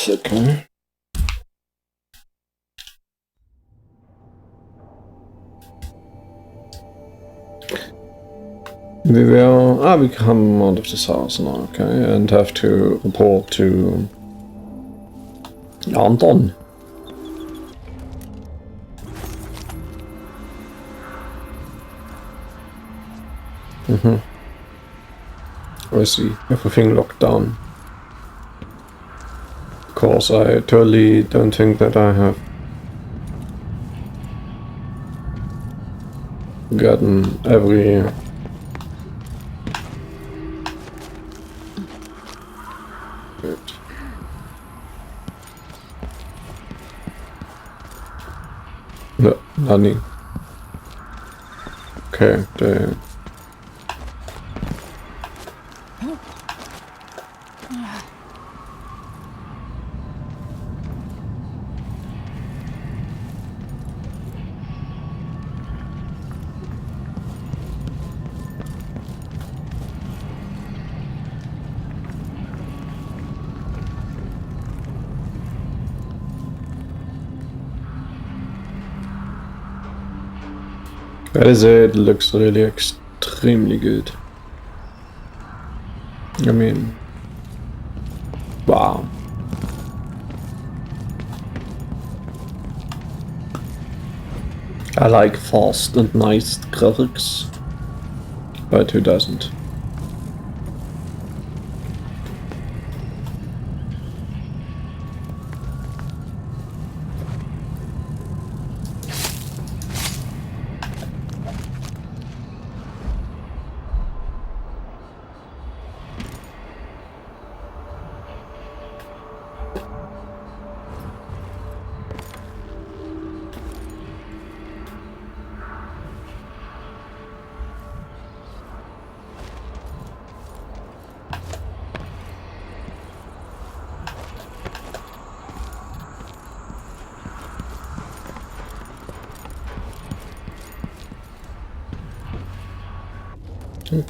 Okay. We come out of this house now, okay, and have to report to Anton. I see, everything locked down. Of course, I totally don't think that I have gotten every no, nothing. Okay, the that is it. Looks really extremely good. I mean, wow. I like fast and nice graphics, but who doesn't?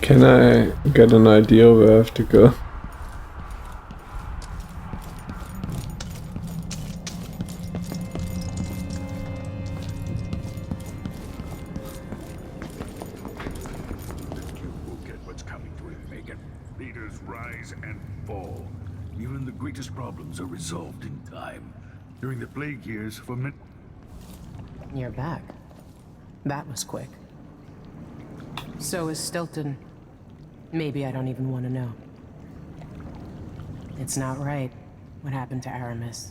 Can I get an idea where I have to go? You will get what's coming to it, Megan. Leaders rise and fall. Even the greatest problems are resolved in time. During the plague years, for You're back. That was quick. So is Stilton. Maybe I don't even want to know. It's not right, what happened to Aramis.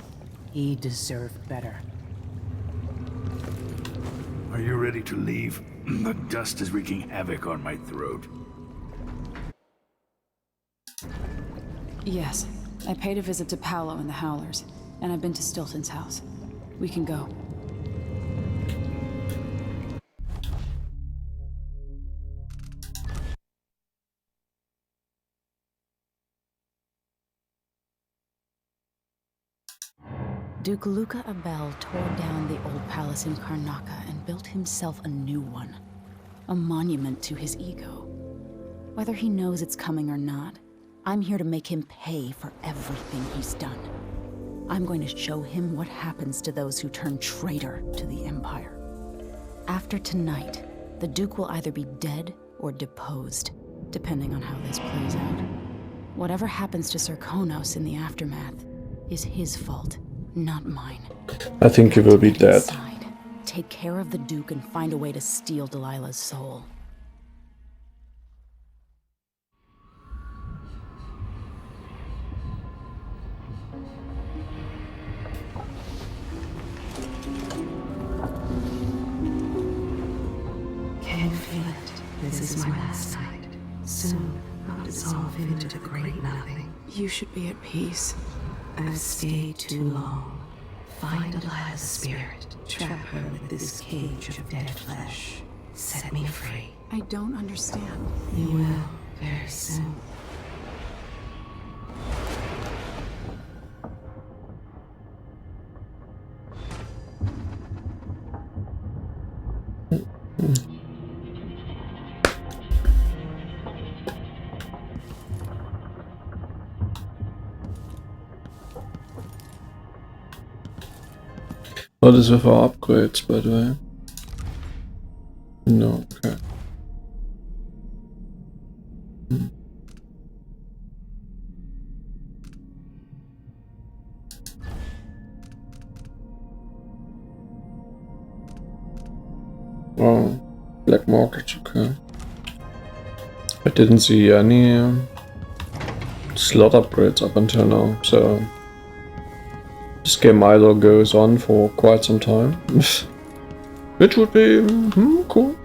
He deserved better. Are you ready to leave? The dust is wreaking havoc on my throat. Yes. I paid a visit to Paolo and the Howlers, and I've been to Stilton's house. We can go. Duke Luca Abel tore down the old palace in Karnaca and built himself a new one. A monument to his ego. Whether he knows it's coming or not, I'm here to make him pay for everything he's done. I'm going to show him what happens to those who turn traitor to the Empire. After tonight, the Duke will either be dead or deposed, depending on how this plays out. Whatever happens to Sir Konos in the aftermath is his fault. Not mine. I think he will be dead. Take care of the Duke and find a way to steal Delilah's soul. Can feel it. This is my last night. Soon I'll dissolve into the great nothing. You should be at peace. I've stayed too long. Find Delilah's spirit. Trap her with this cage of dead flesh. Set me free. I don't understand. You will, very soon. What is with our upgrades, by the way? No, okay. Oh, black market, okay. I didn't see any slot upgrades up until now, so this game either goes on for quite some time, which would be cool.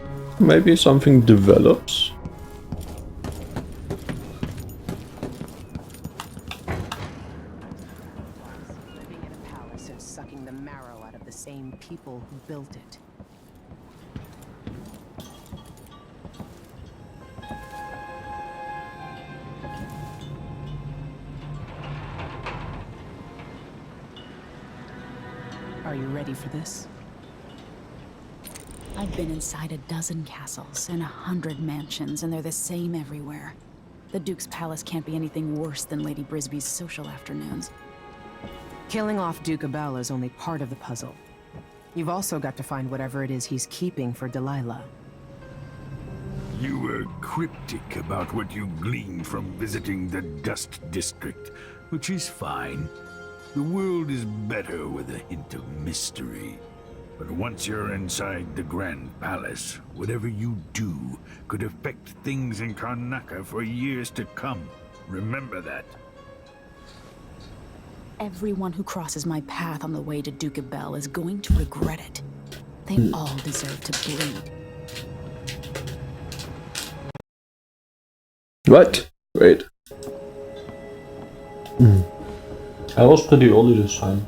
Maybe something develops. Living in a palace and sucking the marrow out of the same people who built it. Are you ready for this? I've been inside a dozen castles and 100 mansions, and they're the same everywhere. The Duke's palace can't be anything worse than Lady Brisby's social afternoons. Killing off Duke Abel is only part of the puzzle. You've also got to find whatever it is he's keeping for Delilah. You were cryptic about what you gleaned from visiting the Dust District, which is fine. The world is better with a hint of mystery. But once you're inside the Grand Palace, whatever you do could affect things in Karnaca for years to come. Remember that. Everyone who crosses my path on the way to Duke Abel is going to regret it. They all deserve to bleed. What? Wait. I was pretty early this time.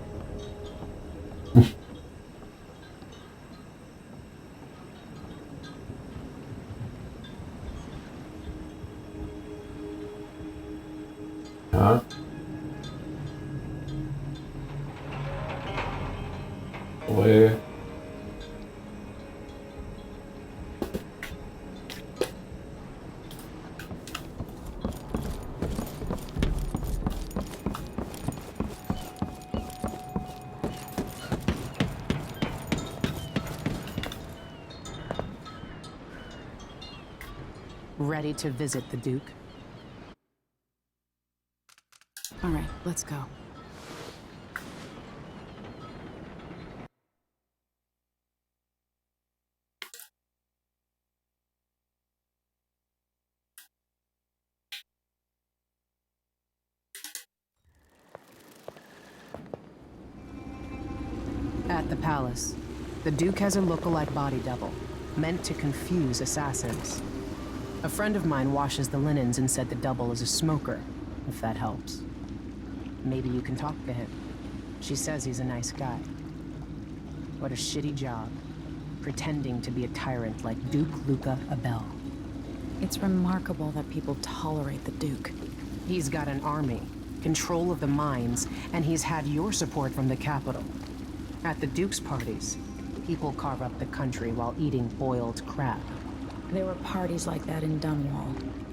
Ja. Oi. Ready to visit the Duke? All right, let's go. At the palace, the Duke has a look-alike body double, meant to confuse assassins. A friend of mine washes the linens and said the double is a smoker, if that helps. Maybe you can talk to him. She says he's a nice guy. What a shitty job, pretending to be a tyrant like Duke Luca Abel. It's remarkable that people tolerate the Duke. He's got an army, control of the mines, and he's had your support from the capital. At the Duke's parties, people carve up the country while eating boiled crab. There were parties like that in Dunwall,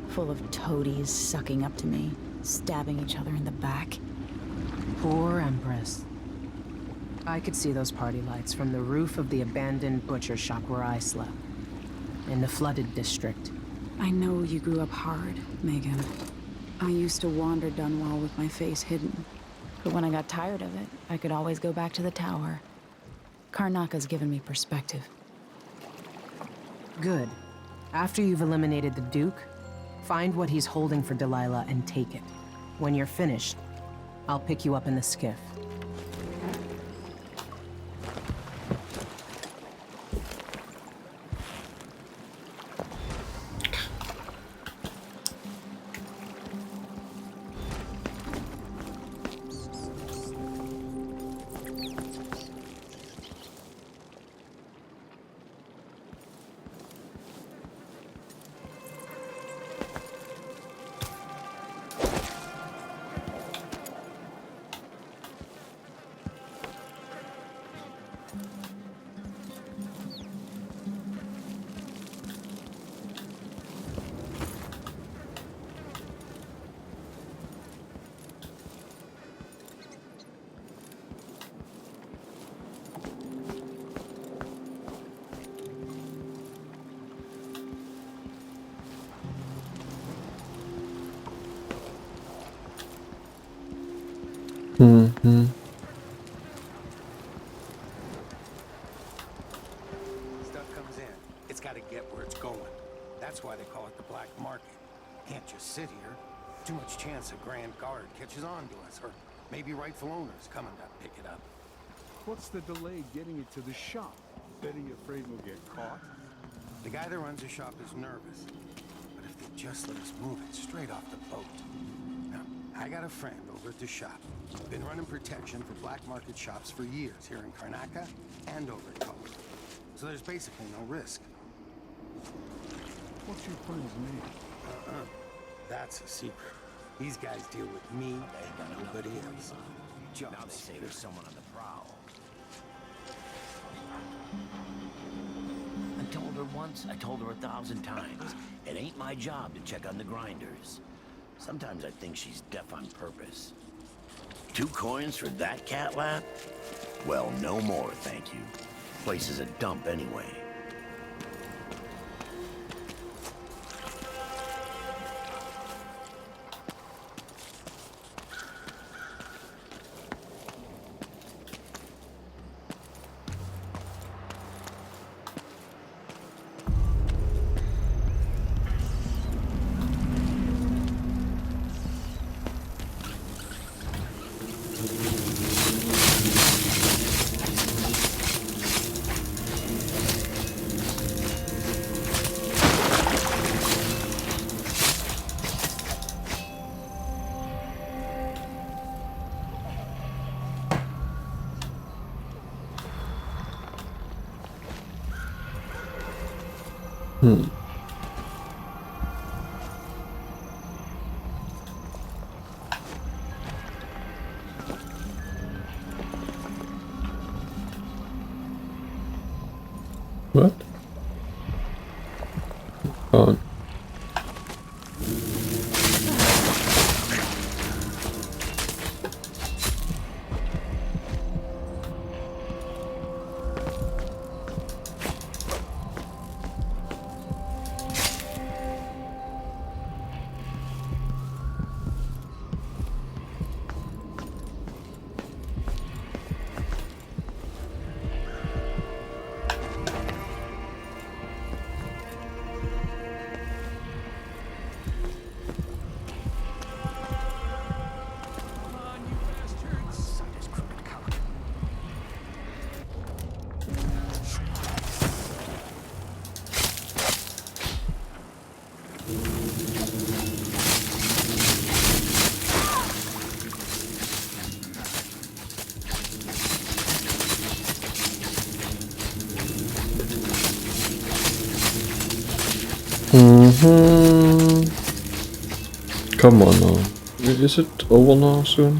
full of toadies sucking up to me, stabbing each other in the back. Poor Empress. I could see those party lights from the roof of the abandoned butcher shop where I slept, in the flooded district. I know you grew up hard, Megan. I used to wander Dunwall with my face hidden. But when I got tired of it, I could always go back to the tower. Karnaca's given me perspective. Good. After you've eliminated the Duke, find what he's holding for Delilah and take it. When you're finished, I'll pick you up in the skiff. Mm-hmm. Stuff comes in. It's got to get where it's going. That's why they call it the black market. Can't just sit here. Too much chance a Grand Guard catches on to us, or maybe rightful owners coming to pick it up. What's the delay getting it to the shop? Betting you're afraid we'll get caught? The guy that runs the shop is nervous. But if they just let us move it straight off the boat. Now, I got a friend over at the shop. Been running protection for black market shops for years here in Karnaca and over at Coast. So there's basically no risk. What's your friend's name? That's a secret. These guys deal with me and nobody else. Now they say there's someone on the prowl. I told her once, I told her 1,000 times. It ain't my job to check on the grinders. Sometimes I think she's deaf on purpose. 2 coins for that cat lap? Well, no more, thank you. Place is a dump anyway. What? Oh. Come on now. Is it over now soon?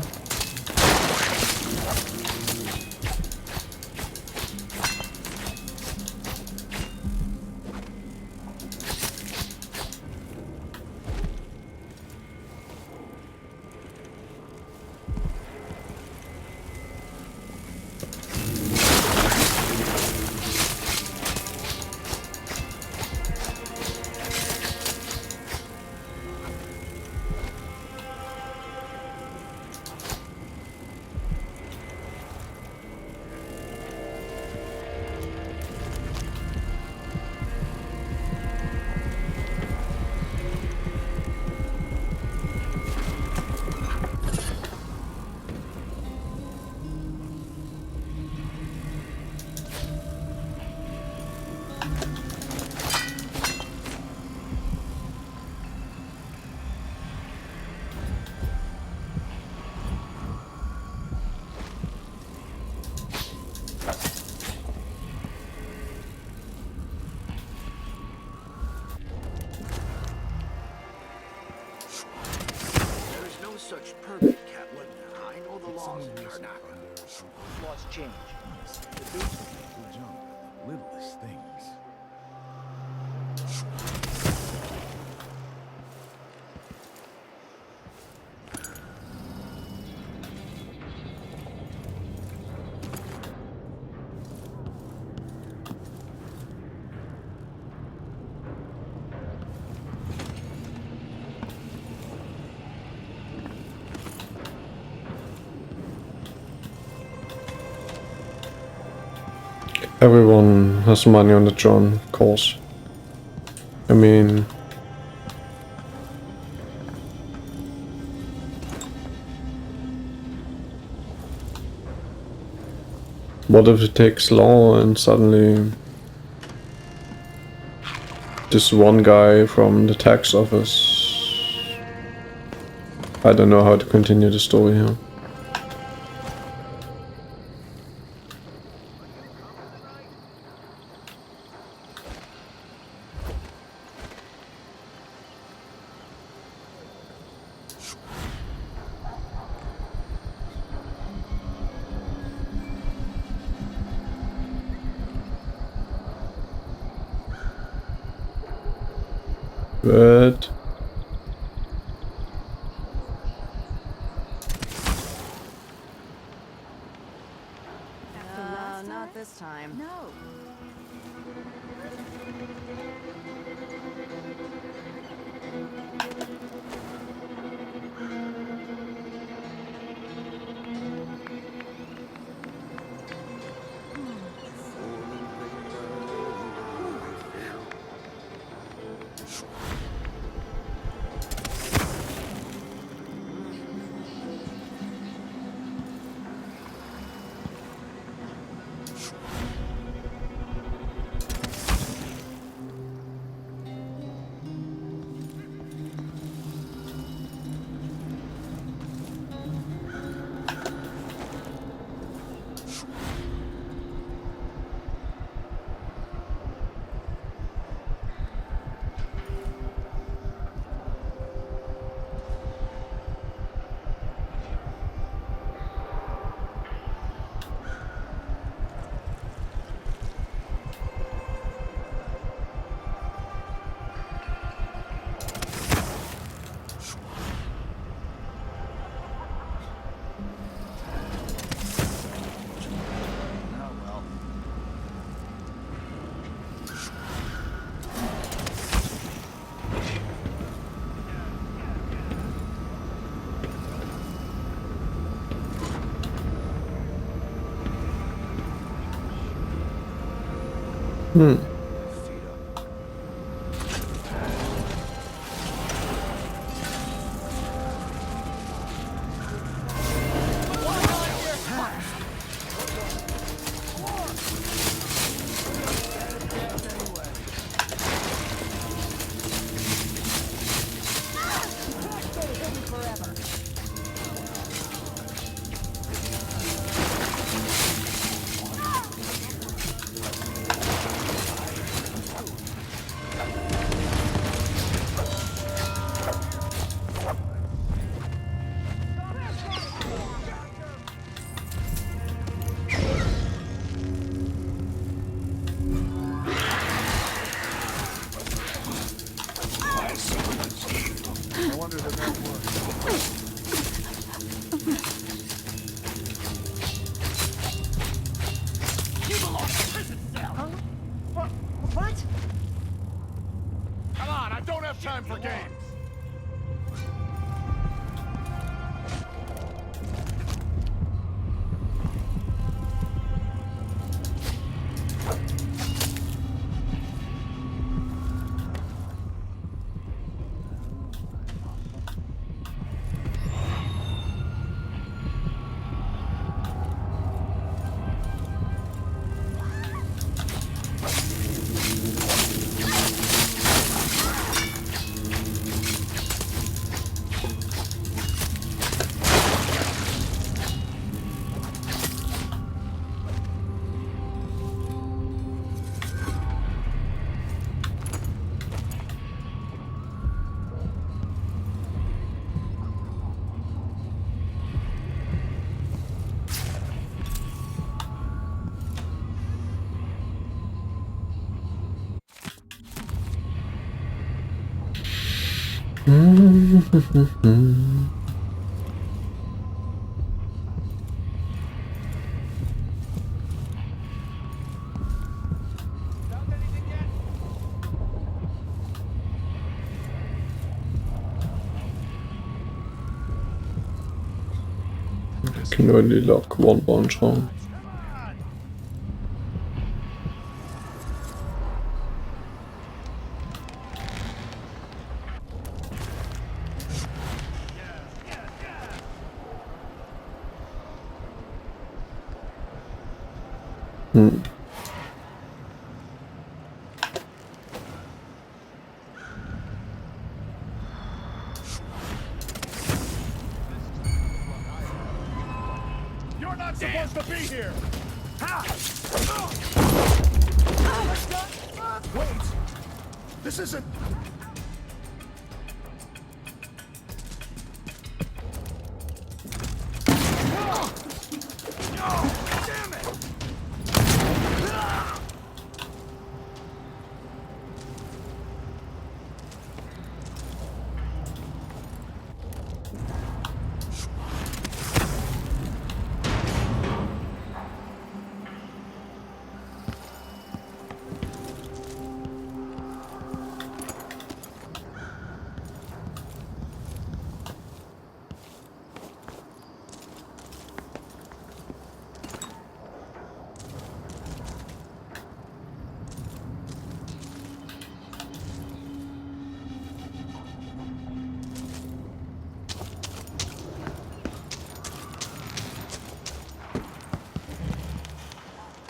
Such permit, Captain. I know the laws in Karnaca. Laws change. The basic will jump. Littlest things. Everyone has money on the John, of course. I mean... What if it takes long and suddenly... This one guy from the tax office... I don't know how to continue the story here. But... Not this time. No. What? Come on, I don't have time for games. I can only lock one bunch home. Hmm. You're not supposed to be here! Wait! This isn't... Damn it!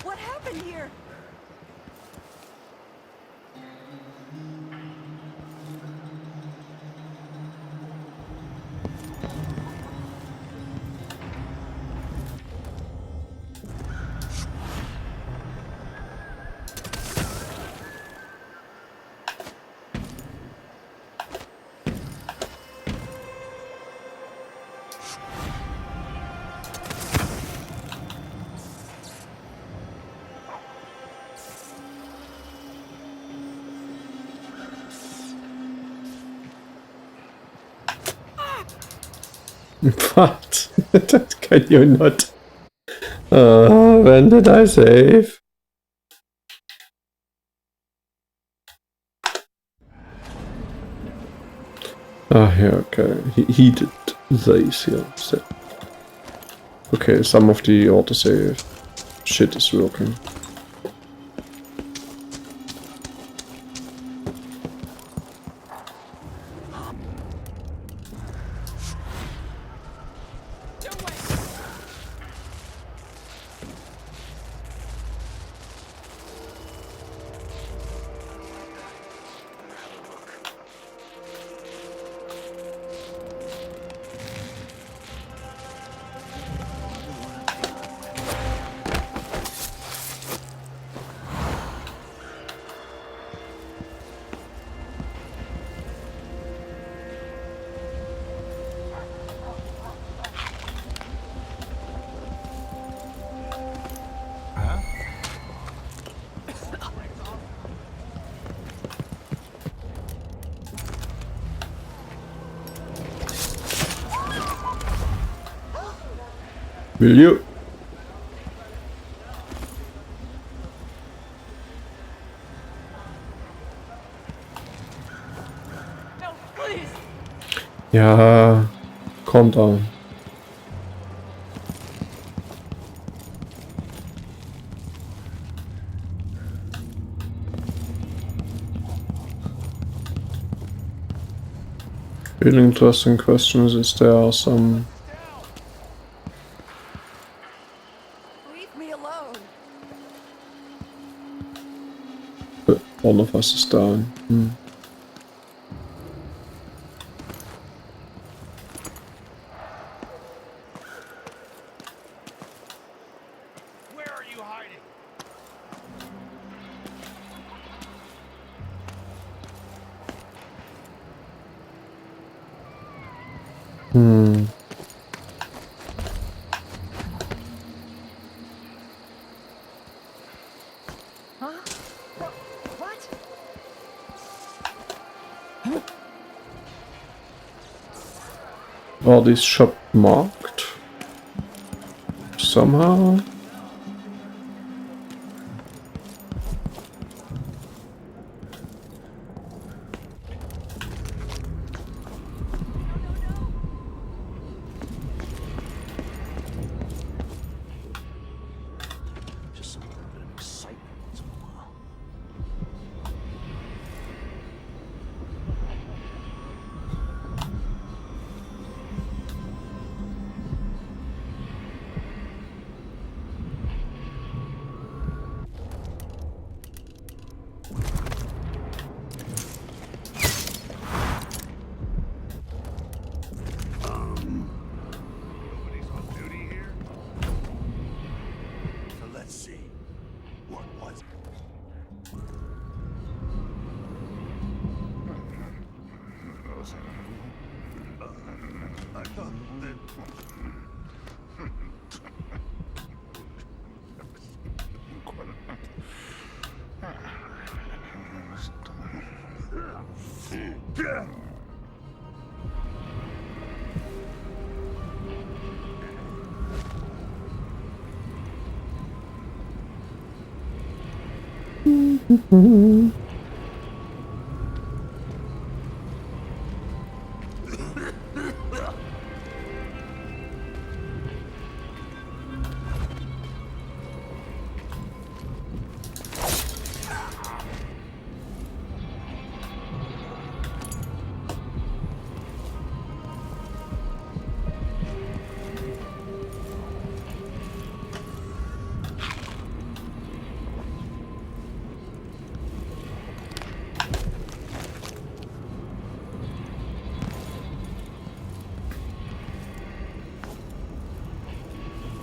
What happened here? What? That can you not? When did I save? Ah, yeah, okay. He did these here. So. Okay, some of the autosave shit is working. Will you? No, please. Yeah, calm down. Really interesting questions is there are some... Leave me alone. All of us is down. Hmm. Where are you hiding? Hmm. Huh? What? Are these shop marked? Somehow? Just a little bit of excitement once in a while. What was? I thought that.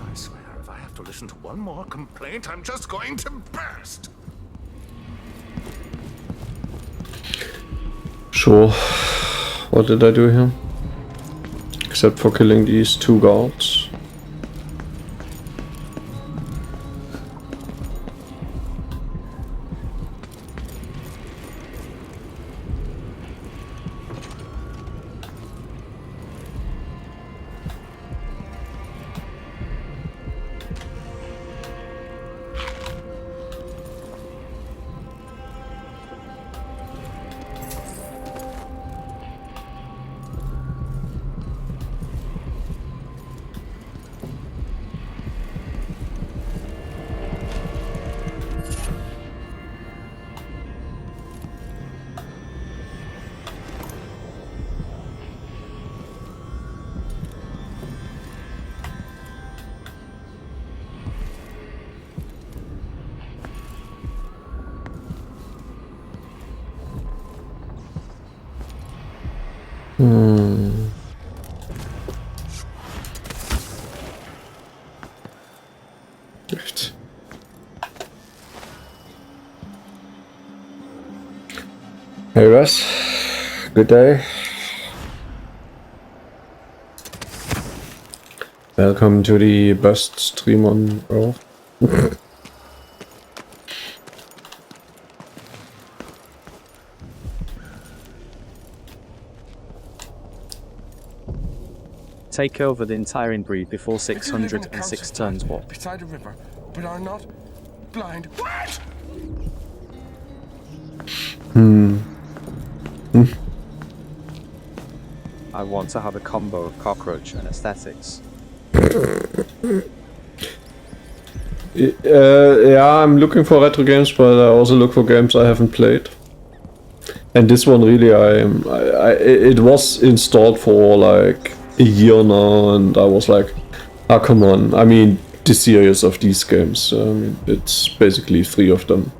I swear, if I have to listen to one more complaint, I'm just going to burst. Sure. What did I do here? Except for killing these 2 guards. Right. Hey Russ, good day. Welcome to the best stream on Earth. Take over the entire inbreed before 606 tons warp. Beside a river, but are not blind. What? I want to have a combo of cockroach and aesthetics. Yeah, I'm looking for retro games, but I also look for games I haven't played. And this one really, it was installed for like a year now, and I was like, ah, come on. I mean, the series of these games, it's basically 3 of them.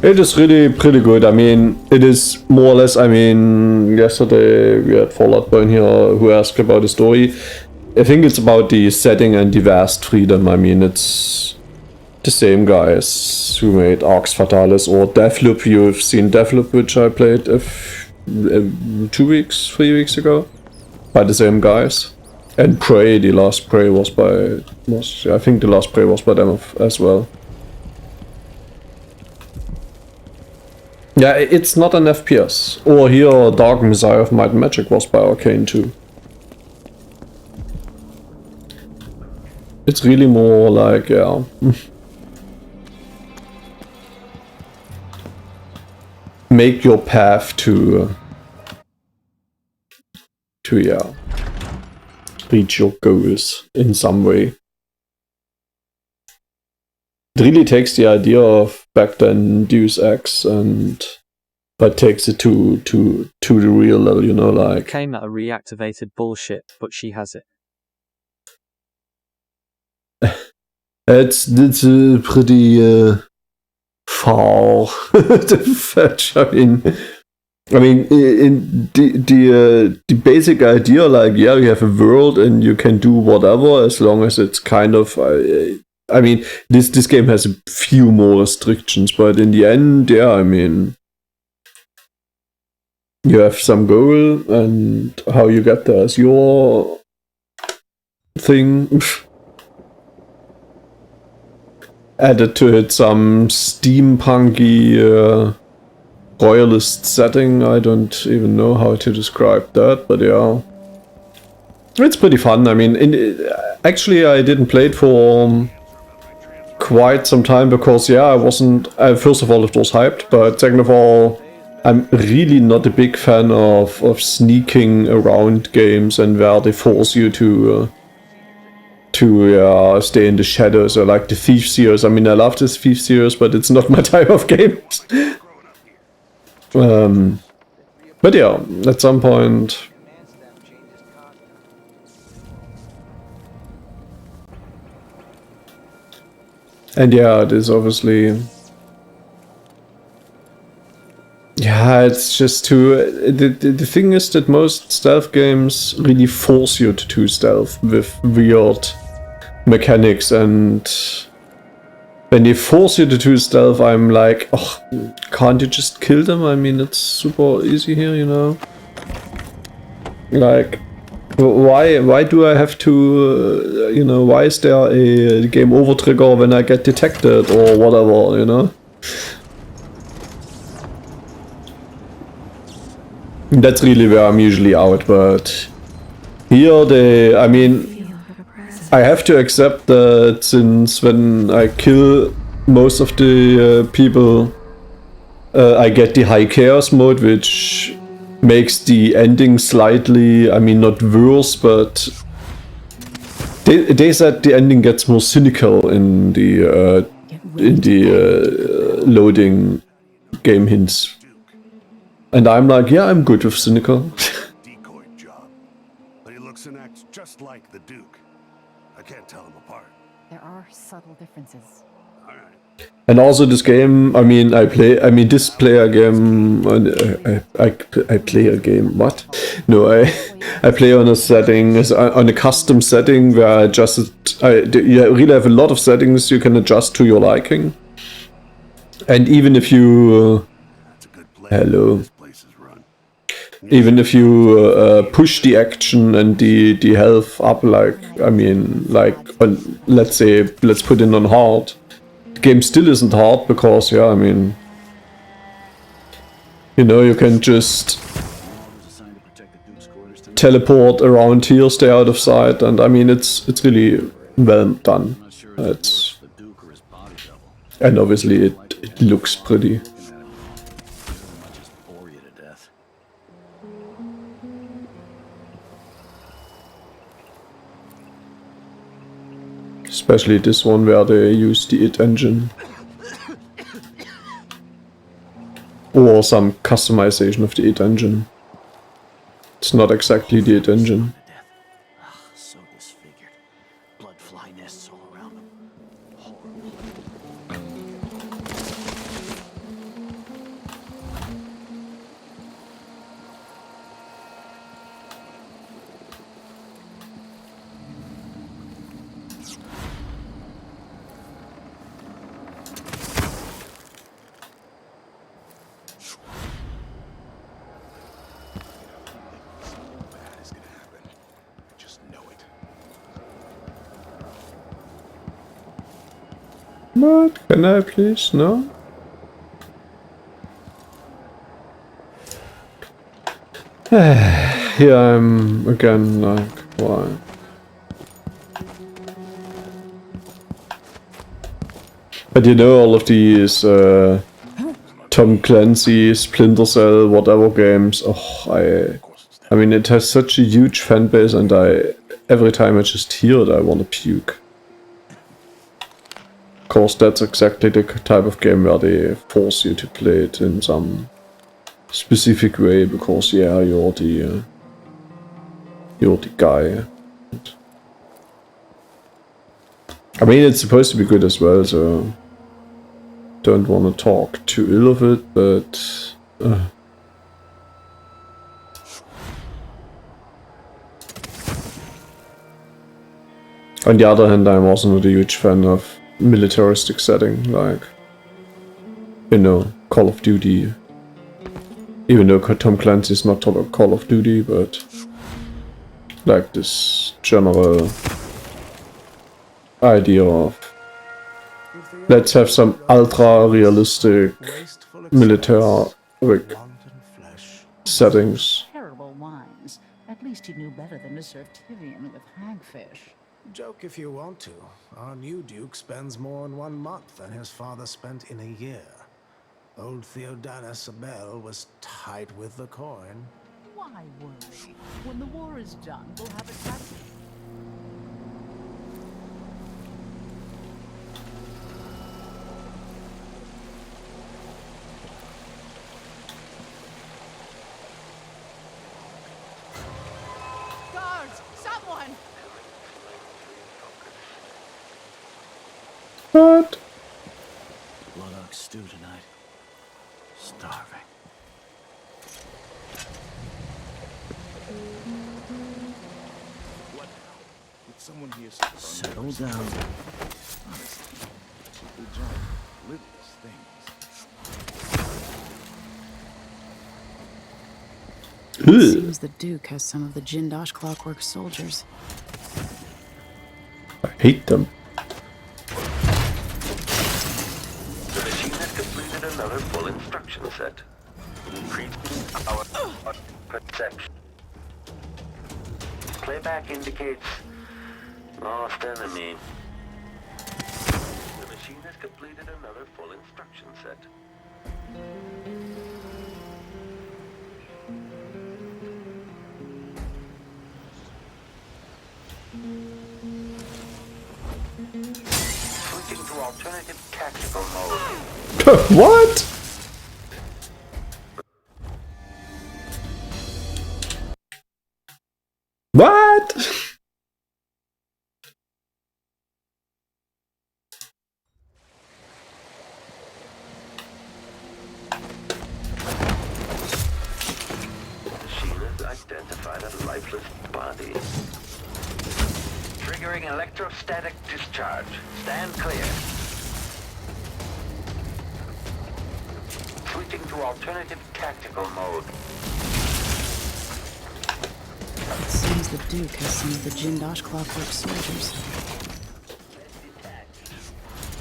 It is really pretty good. I mean, it is more or less, I mean, yesterday we had Fallout Burn here who asked about the story. I think it's about the setting and the vast freedom. I mean, it's the same guys who made Arx Fatalis or Deathloop. You've seen Deathloop, which I played 3 weeks ago, by the same guys. And Prey, the last Prey was by, I think the last Prey was by them as well. Yeah, it's not an FPS. Or here, Dark Messiah of Might and Magic was by Arcane too. It's really more like, yeah. Make your path to yeah, reach your goals in some way. It really takes the idea of back then Deus Ex but takes it to the real level, you know, like. Came at a reactivated bullshit, but she has it. It's pretty far to fetch. I mean, I mean, in the basic idea, like, yeah, you have a world and you can do whatever as long as it's kind of. I mean, this game has a few more restrictions, but in the end, yeah, I mean, you have some goal, and how you get there is your thing. Added to it some steampunky royalist setting. I don't even know how to describe that, but yeah, it's pretty fun. I mean, actually, I didn't play it for quite some time because, yeah, I wasn't. First of all, it was hyped, but second of all, I'm really not a big fan of sneaking around games and where they force you to stay in the shadows, or like the Thief series. I mean, I love this Thief series, but it's not my type of games. But yeah, at some point. And yeah, it is obviously. Yeah, it's just too. The thing is that most stealth games really force you to do stealth with weird mechanics, and when they force you to do stealth, I'm like, oh, can't you just kill them? I mean, it's super easy here, you know? Like, why do I have to, you know, why is there a game over trigger when I get detected or whatever, you know? That's really where I'm usually out, but here I mean, I have to accept that since when I kill most of the people, I get the high chaos mode, which makes the ending slightly, I mean, not worse, but they said the ending gets more cynical in the loading game hints. And I'm like, yeah, I'm good with cynical. Decoy job. But he looks and acts just like the Duke. I can't tell them apart. There are subtle differences. Alright. And also this game, I mean, this player game, I play a game, what? No, I play on a setting, on a custom setting where I you really have a lot of settings you can adjust to your liking. And even if you, hello. Even if you push the action and the health up, like, I mean, like, let's put it on hard. The game still isn't hard because, yeah, I mean, you know, you can just teleport around here, stay out of sight, and I mean, it's really well done. And obviously it looks pretty. Especially this one where they use the id engine. Or some customization of the id engine. It's not exactly the id engine. So disfigured. Blood fly nests all around them. Horrible. What? Can I please? No? Here I'm again, like, why? But you know, all of these Tom Clancy, Splinter Cell, whatever games, oh, I mean, it has such a huge fan base, and every time I just hear it, I want to puke. Of course, that's exactly the type of game where they force you to play it in some specific way, because, yeah, you're the guy. I mean, it's supposed to be good as well, so don't want to talk too ill of it, but On the other hand, I'm also not a huge fan of militaristic setting, like, you know, Call of Duty. Even though Tom Clancy is not Call of Duty, but like this general idea of let's have some ultra realistic military settings. Terrible wines. At least he knew better than to serve Tyrion with hagfish. Joke if you want to. Our new Duke spends more in 1 month than his father spent in a year. Old Theodanis Abel was tight with the coin. Why worry? When the war is done, we'll have it back. Guards! Someone! What? Blood ox stew tonight. Starving. What now? With someone here Settle down. Honestly, it's a good job. Littlest things. Seems the Duke has some of the Jindosh Clockwork soldiers. I hate them. The machine has completed another full instruction set. Increasing our perception. Playback indicates lost enemy. The machine has completed another full instruction set. Switching to alternative tactical mode. What? What? Machine has identified a lifeless body. Triggering electrostatic discharge. Stand clear. Switching to alternative tactical mode. Seems the Duke has some of the Jindosh Clockwork soldiers.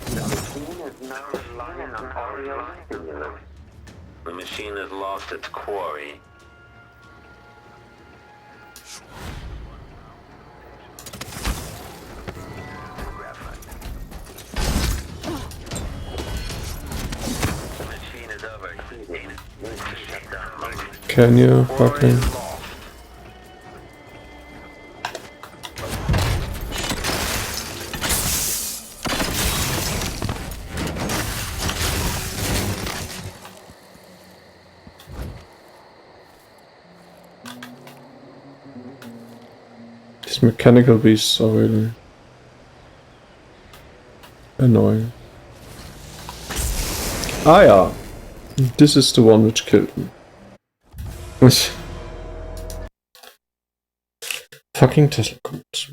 The machine is now relying on audio stimulus. The machine has lost its quarry. The machine is overheating. Shut down motion. Can you fucking... These mechanical beasts are really annoying. Ah yeah, this is the one which killed me. Fucking Tesla codes.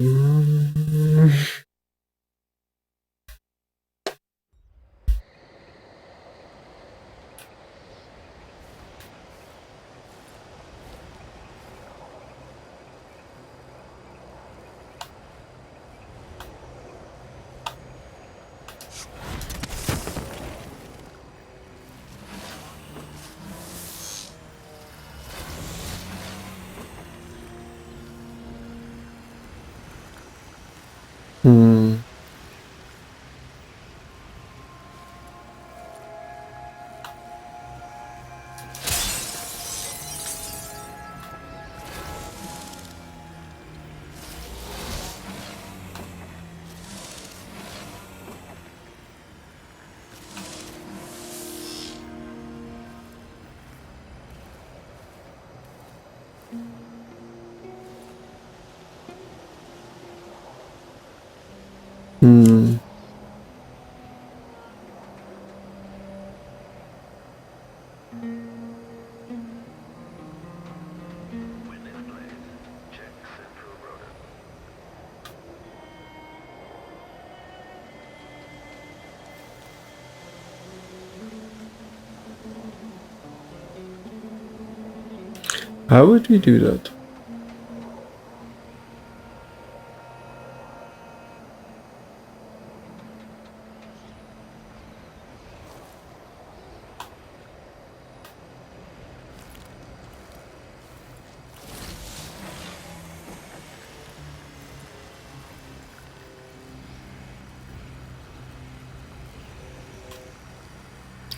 How would we do that?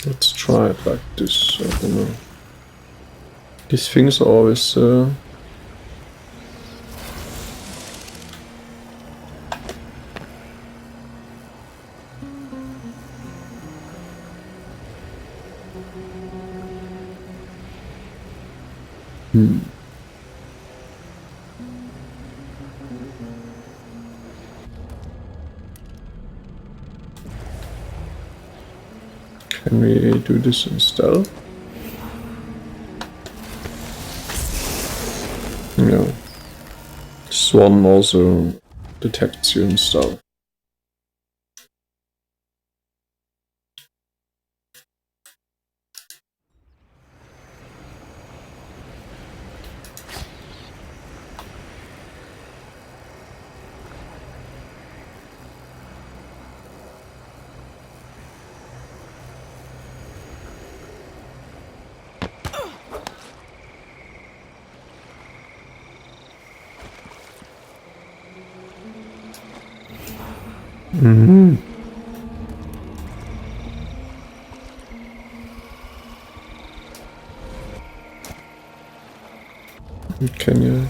Let's try it like this, I don't know. These things are always Can we do this in stealth? No. This one also detects you in stealth. Mm-hmm. Can you?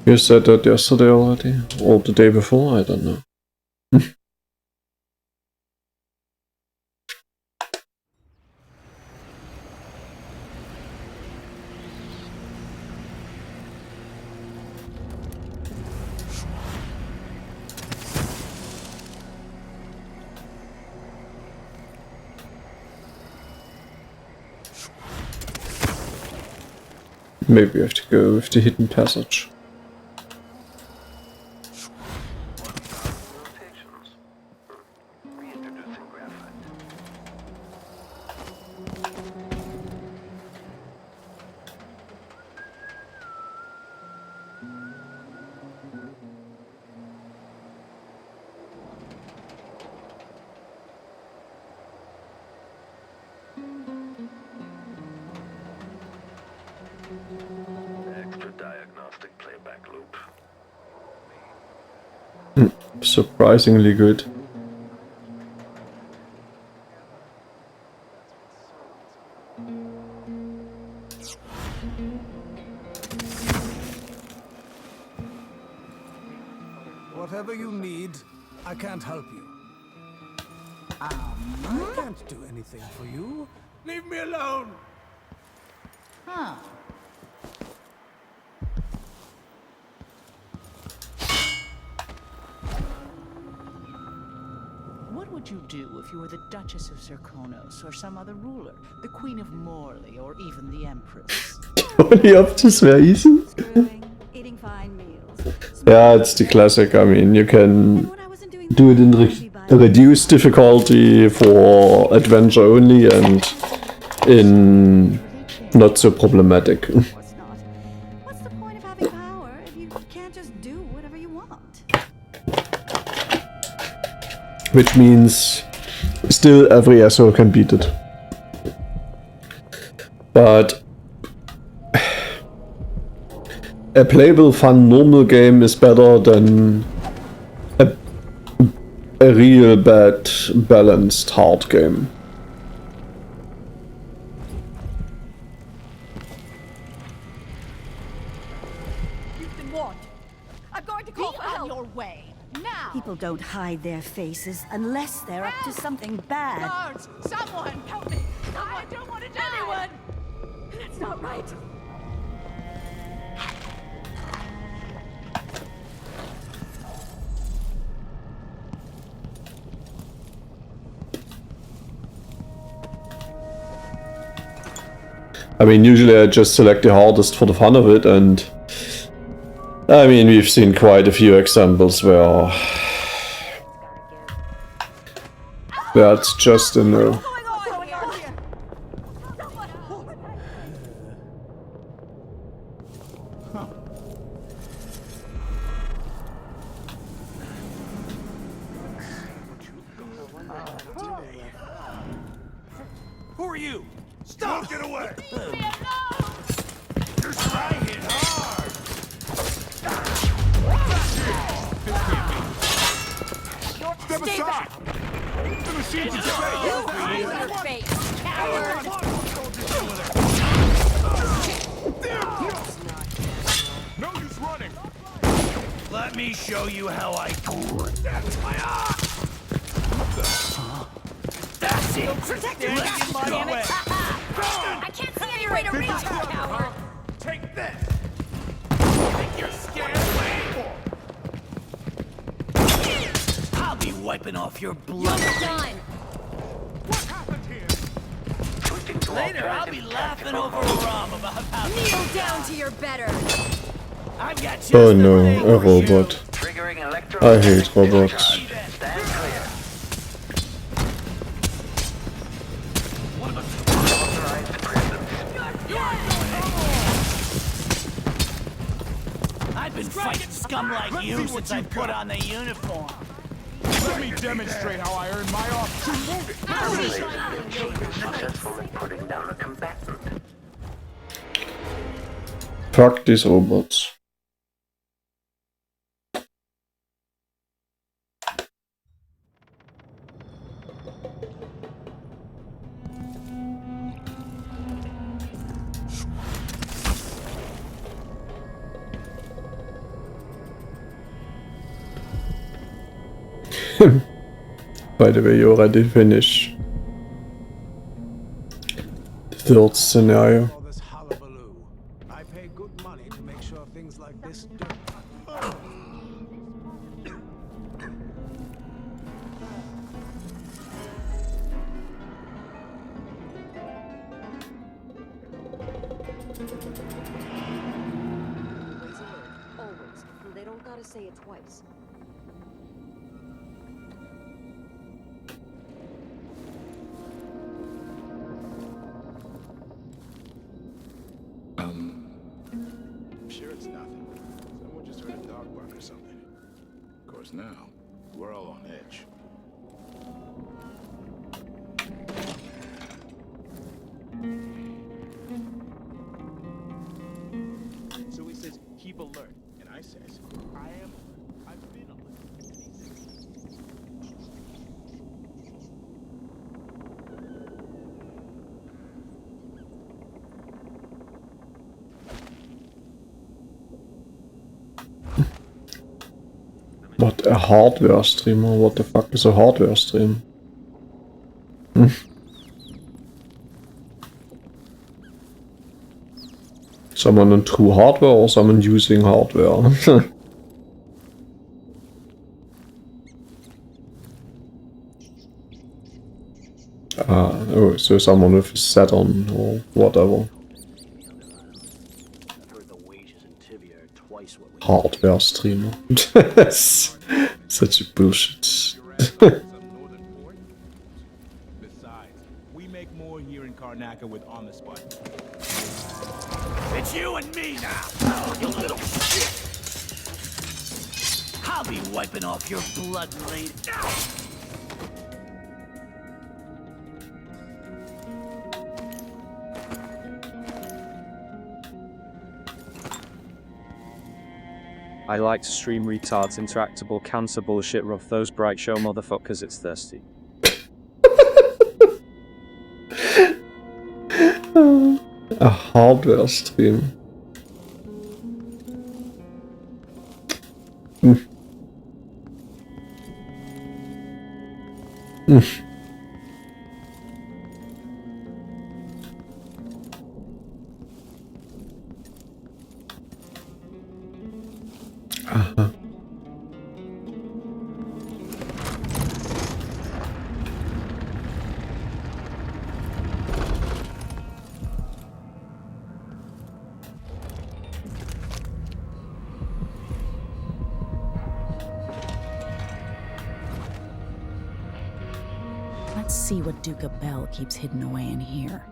You said that yesterday already? Or the day before? I don't know. Maybe we have to go with the hidden passage. Extra diagnostic playback loop. Surprisingly good. Whatever you need, I can't help you. I can't do anything for you. Leave me alone! Huh. What would you do if you were the Duchess of Zirconos or some other ruler? The Queen of Morley or even the Empress? Only up to easy. Yeah, it's the classic. I mean, you can do it in reduced difficulty for adventure only and in not so problematic. What's the point of having power if you can't just do whatever you want? Which means still every SO can beat it. But a playable, fun, normal game is better than a real bad, balanced, hard game. You've been warned. I'm going to call for help. Your way now. People don't hide their faces unless they're up to something bad. Guards, someone help me. I don't want to die. Anyone. That's not right. I mean, usually I just select the hardest for the fun of it, and I mean, we've seen quite a few examples where it's just a no. Who are you? Stop! Don't get away! You're trying hard! Step aside! The machine's in your face! No use running! Let me show you how I do it. That's my arm! That's it! Protect your gas, damn it! I can't see any way to reach you, coward! Take this! Think you're scared away? I'll be wiping off your blood. You're done! What happened here? Later, I'll be laughing over rum about how... Kneel down to your better! I've got just Oh no, a robot. I hate robots. I've been fighting scum like you since I put on the uniform. Let me demonstrate how I earn my opportunity. Successfully putting down a combatant. Fuck these robots. By the way, you already finished the third scenario. All this hullabaloo. I pay good money to make sure things like this don't. Always. They don't gotta say it twice. Sure it's nothing. Someone just heard a dog bark or something. Of course now, we're all on edge. So he says, keep alert. And I says, I've been alert. What a hardware streamer? What the fuck is a hardware stream? Someone on true hardware or someone using hardware? Oh, so someone with a Saturn or whatever. Hardware streamer. Such a bullshit. Besides, we make more here in Karnaca with on the spot. It's you and me now, you little shit! I'll be wiping off your blood later. I like to stream retards, interactable, cancer bullshit, rough those bright show motherfuckers, it's thirsty. A hardware stream. Aha. Let's see what Duke Abel keeps hidden away in here.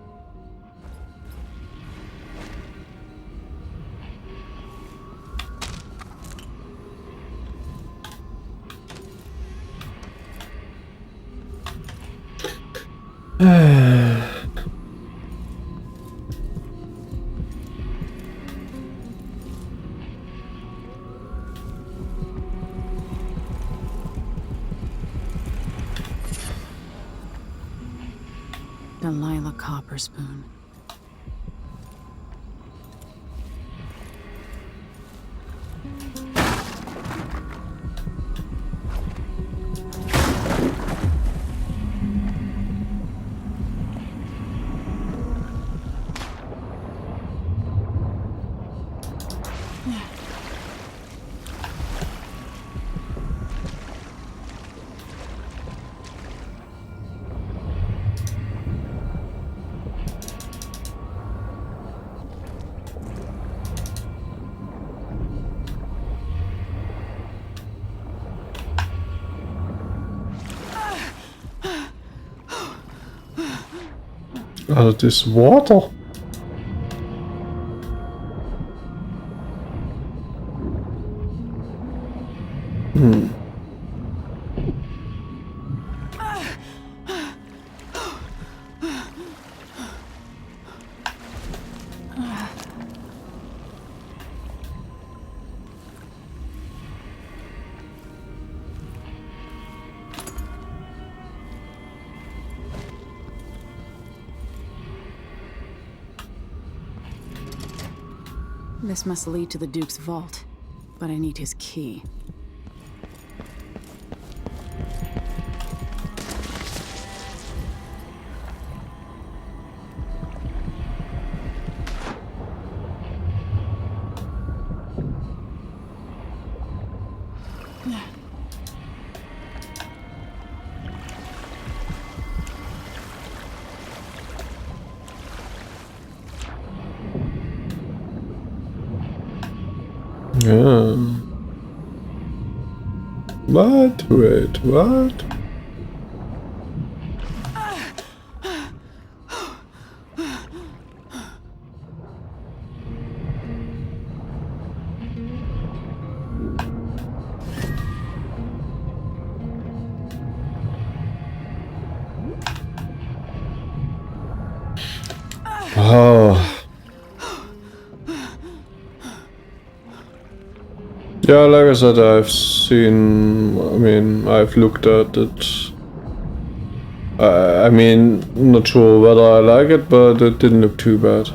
Delilah Copperspoon. Out of this water. This must lead to the Duke's vault, but I need his key. Yeah. What? Wait, what? Oh. Yeah, like I said, I've looked at it. I mean, not sure whether I like it, but it didn't look too bad.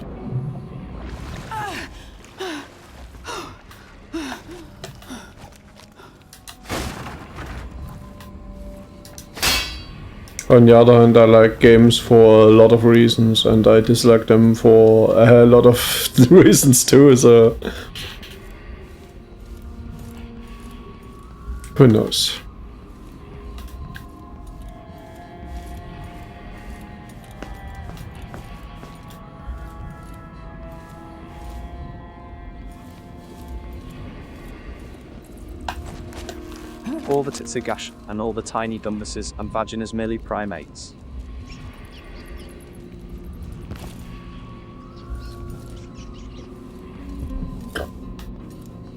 On the other hand, I like games for a lot of reasons, and I dislike them for a lot of reasons too, so... Who knows? All the Titsagash and all the tiny dumbuses and vaginas merely primates.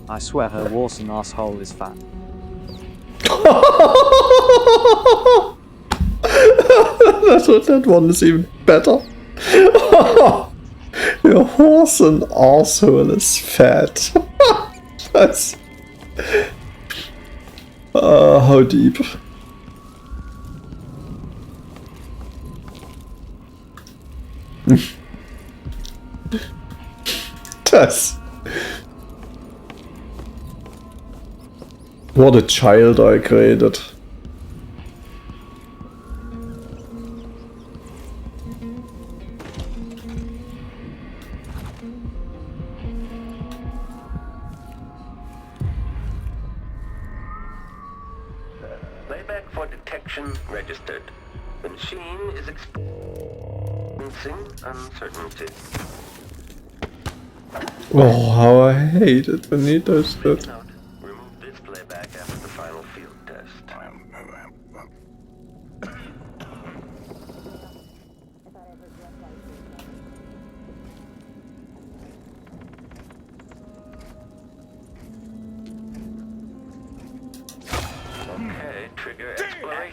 I swear her Warson asshole is fat. That one is even better. Your horse and arsehole is fat. That's... how deep. Das. What a child I created. Playback for detection registered. The machine is experiencing uncertainty. Oh, how I hate it when he does that. Remove this playback after the final field test.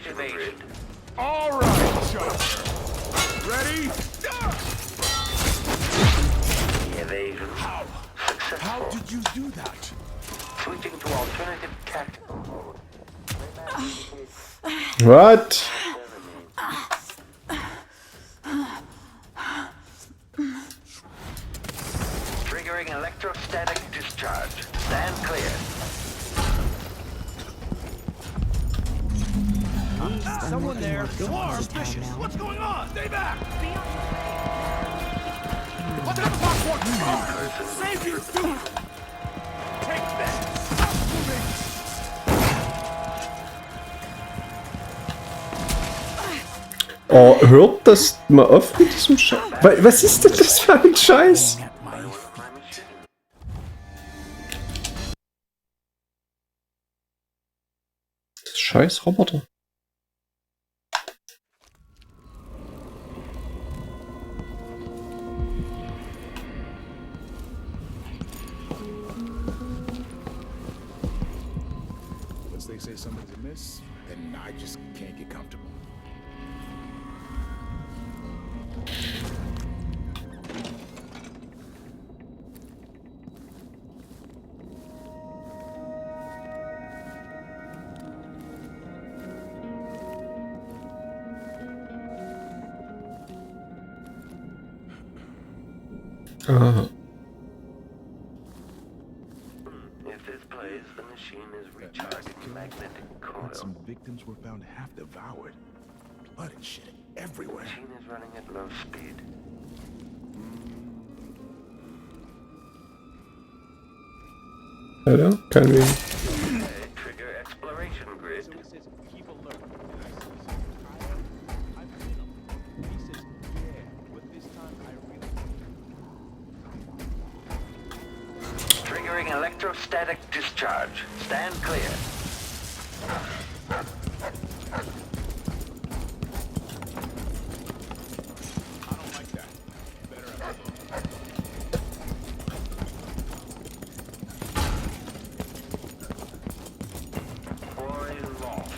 Evasion. All right, Chopper. Ready? Evasion. How? Successful. How did you do that? Switching to alternative tactical mode. What? Triggering electrostatic discharge. Stand clear. Someone there. More ambitious. What's going on? Stay back. What's that clockwork? Save your dude. Take that. Stop moving. Oh, hört das mal auf mit diesem Scheiß. Was ist denn das für ein Scheiß? Scheiß Roboter. Once they say something's amiss, then I just can't get comfortable. Aha. If this plays, the machine is recharging magnetic coil. Some victims were found half devoured. Blood and shit everywhere. Machine is running at low speed. Alter, kann wir. Trigger exploration grid. Keep alert. Triggering electrostatic discharge. Stand clear. Quarry lost.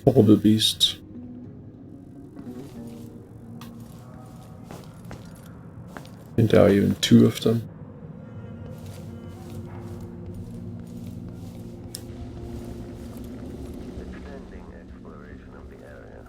Horrible beast. And there are even two of them. Extending exploration of the area.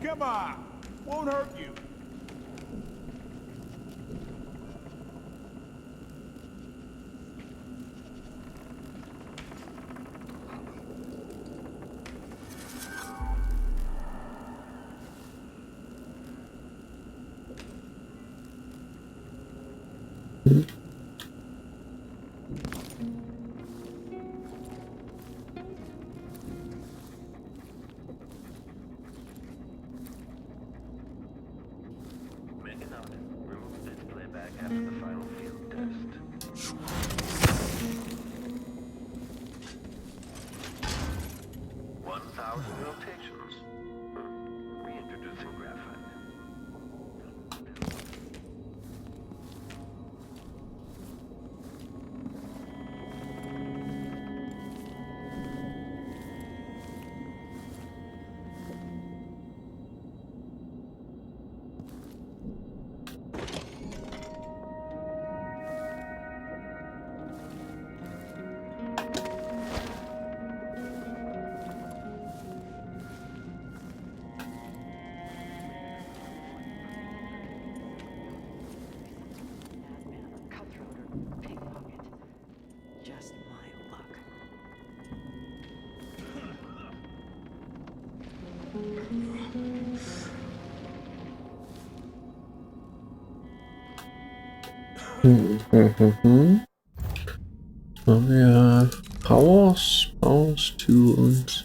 Come on. Won't hurt you. Remove this playback after the final field test. 1,000 rotations. Reintroducing graphite. Oh yeah, powers, tools.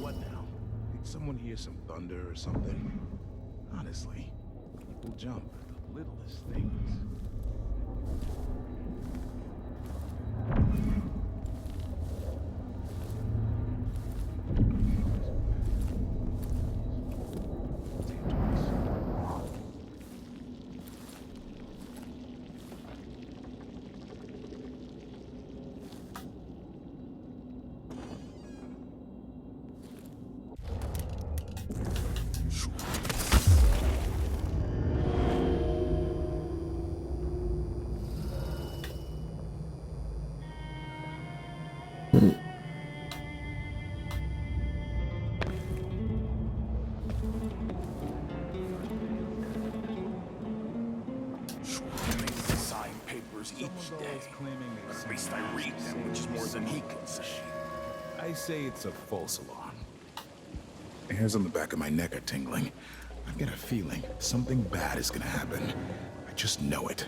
What now? Did someone hear some thunder or something? Honestly, people jump at the littlest things. Sign papers each day. At least I read them, which is more than he can say. I say it's a false alarm. The hairs on the back of my neck are tingling. I've got a feeling something bad is gonna happen. I just know it.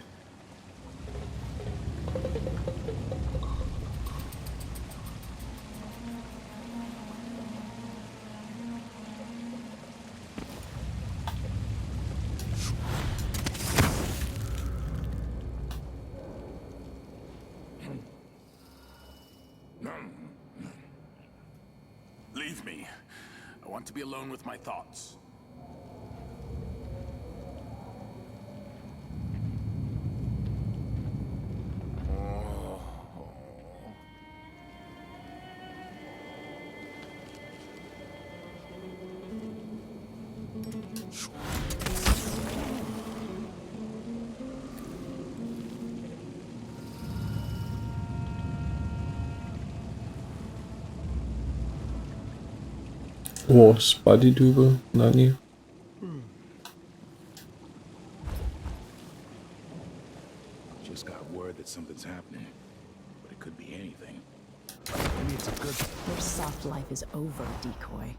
Leave me. I want to be alone with my thoughts. Oh, Spidey-Dübel, Nani? Just got word that something's happening, but it could be anything. Maybe it's a good. Your soft life is over, decoy.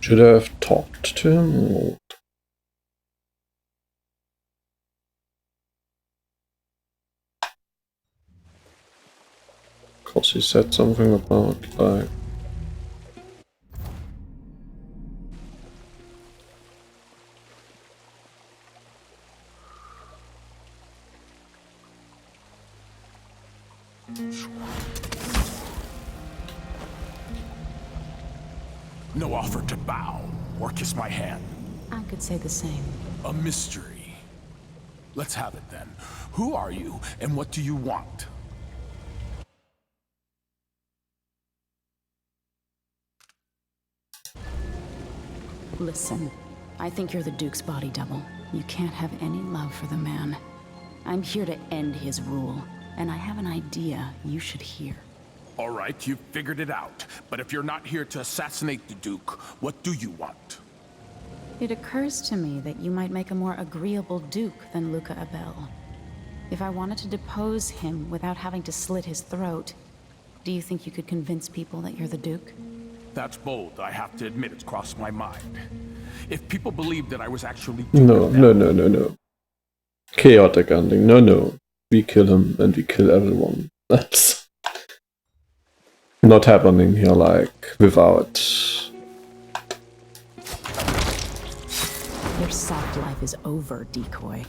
Should I have talked to him? Or... Cause he said something about, like... No offer to bow or kiss my hand. I could say the same. A mystery. Let's have it then. Who are you and what do you want? Listen, I think you're the Duke's body double. You can't have any love for the man. I'm here to end his rule, and I have an idea you should hear. All right, you've figured it out. But if you're not here to assassinate the Duke, what do you want? It occurs to me that you might make a more agreeable Duke than Luca Abel. If I wanted to depose him without having to slit his throat, do you think you could convince people that you're the Duke? That's bold. I have to admit it's crossed my mind. If people believed that I was actually No. Chaotic ending. No. We kill him and we kill everyone. That's not happening here, like, without... Your soft life is over, decoy.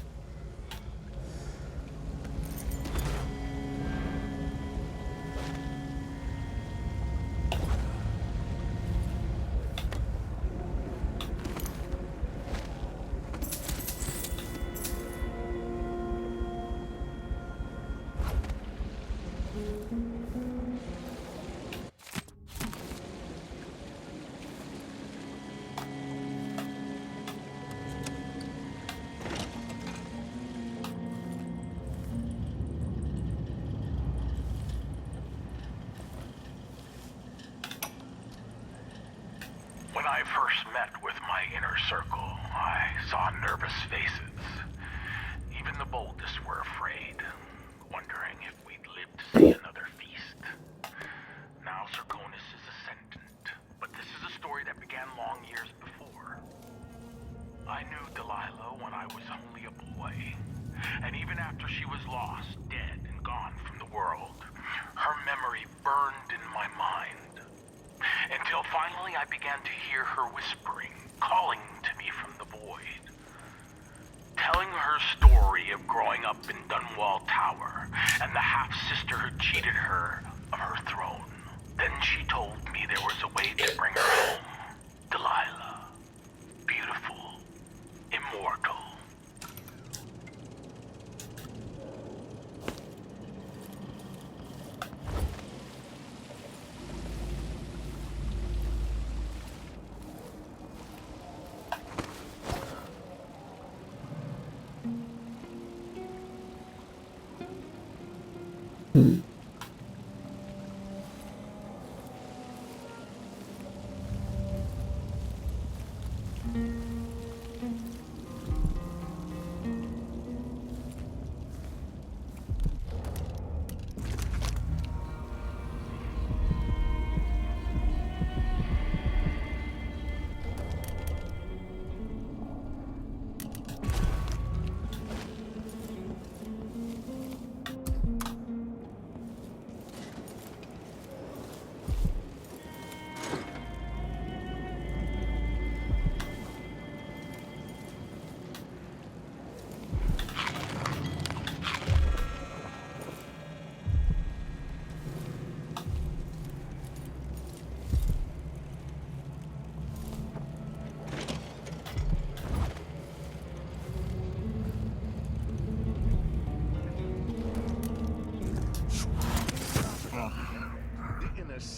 When I first met with my inner circle, I saw nervous faces. Even the boldest were afraid, wondering if we'd live to see another feast. Now Serconis is ascendant, but this is a story that began long years before. I knew Delilah when I was only a boy, and even after she was lost, dead, and gone from the world, her memory burned in my mind. Until finally I began to hear her whispering, calling to me from the void. Telling her story of growing up in Dunwall Tower, and the half-sister who cheated her of her throne. Then she told me there was a way to bring her home. Delilah. Beautiful. Immortal.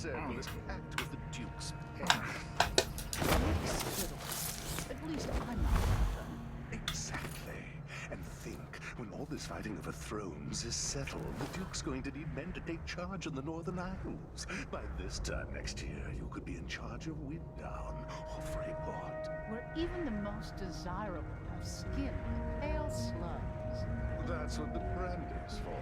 circle is packed with the Duke's pen. At least I'm not one of them. Exactly. And think, when all this fighting over thrones is settled, the Duke's going to need men to take charge in the Northern Isles. By this time next year, you could be in charge of Winddown or Freyport. Where even the most desirable have skin like pale slugs. That's what the brand is for.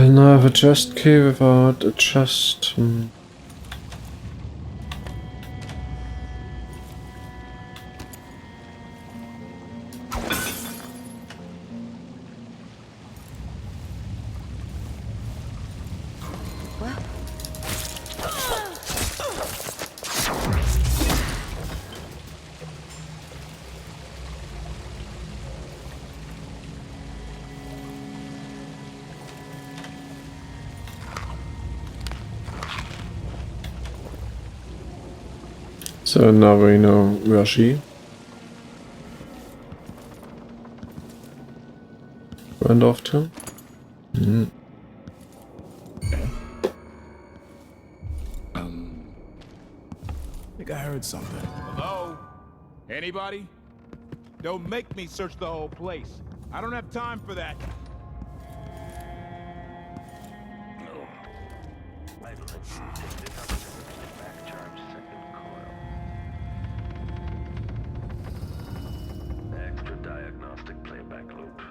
Now I have a chest key without a chest. So now we know Rashi. went off to. I think I heard something. Hello? Anybody? Don't make me search the whole place. I don't have time for that. Extra diagnostic playback loop.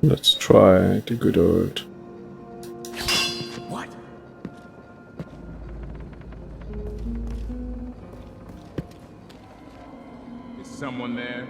Let's try the good old. What? Is someone there?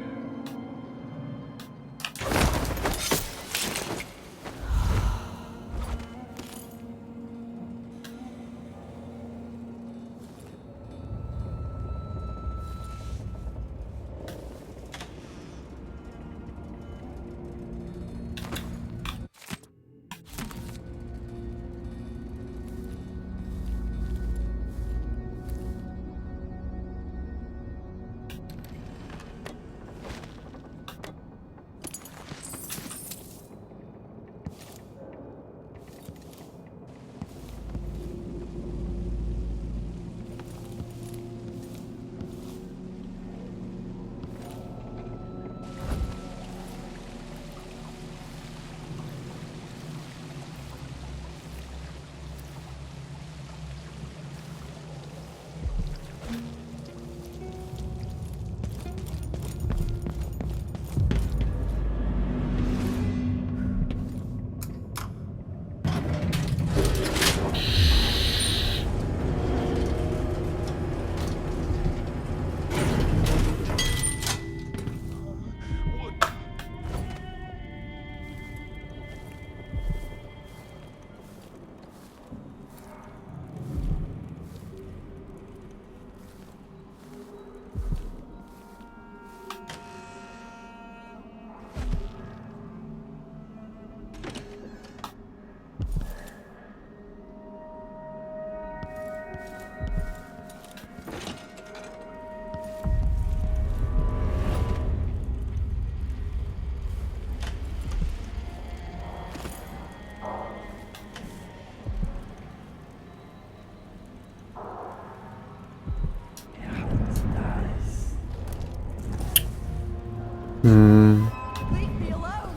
Leave me alone.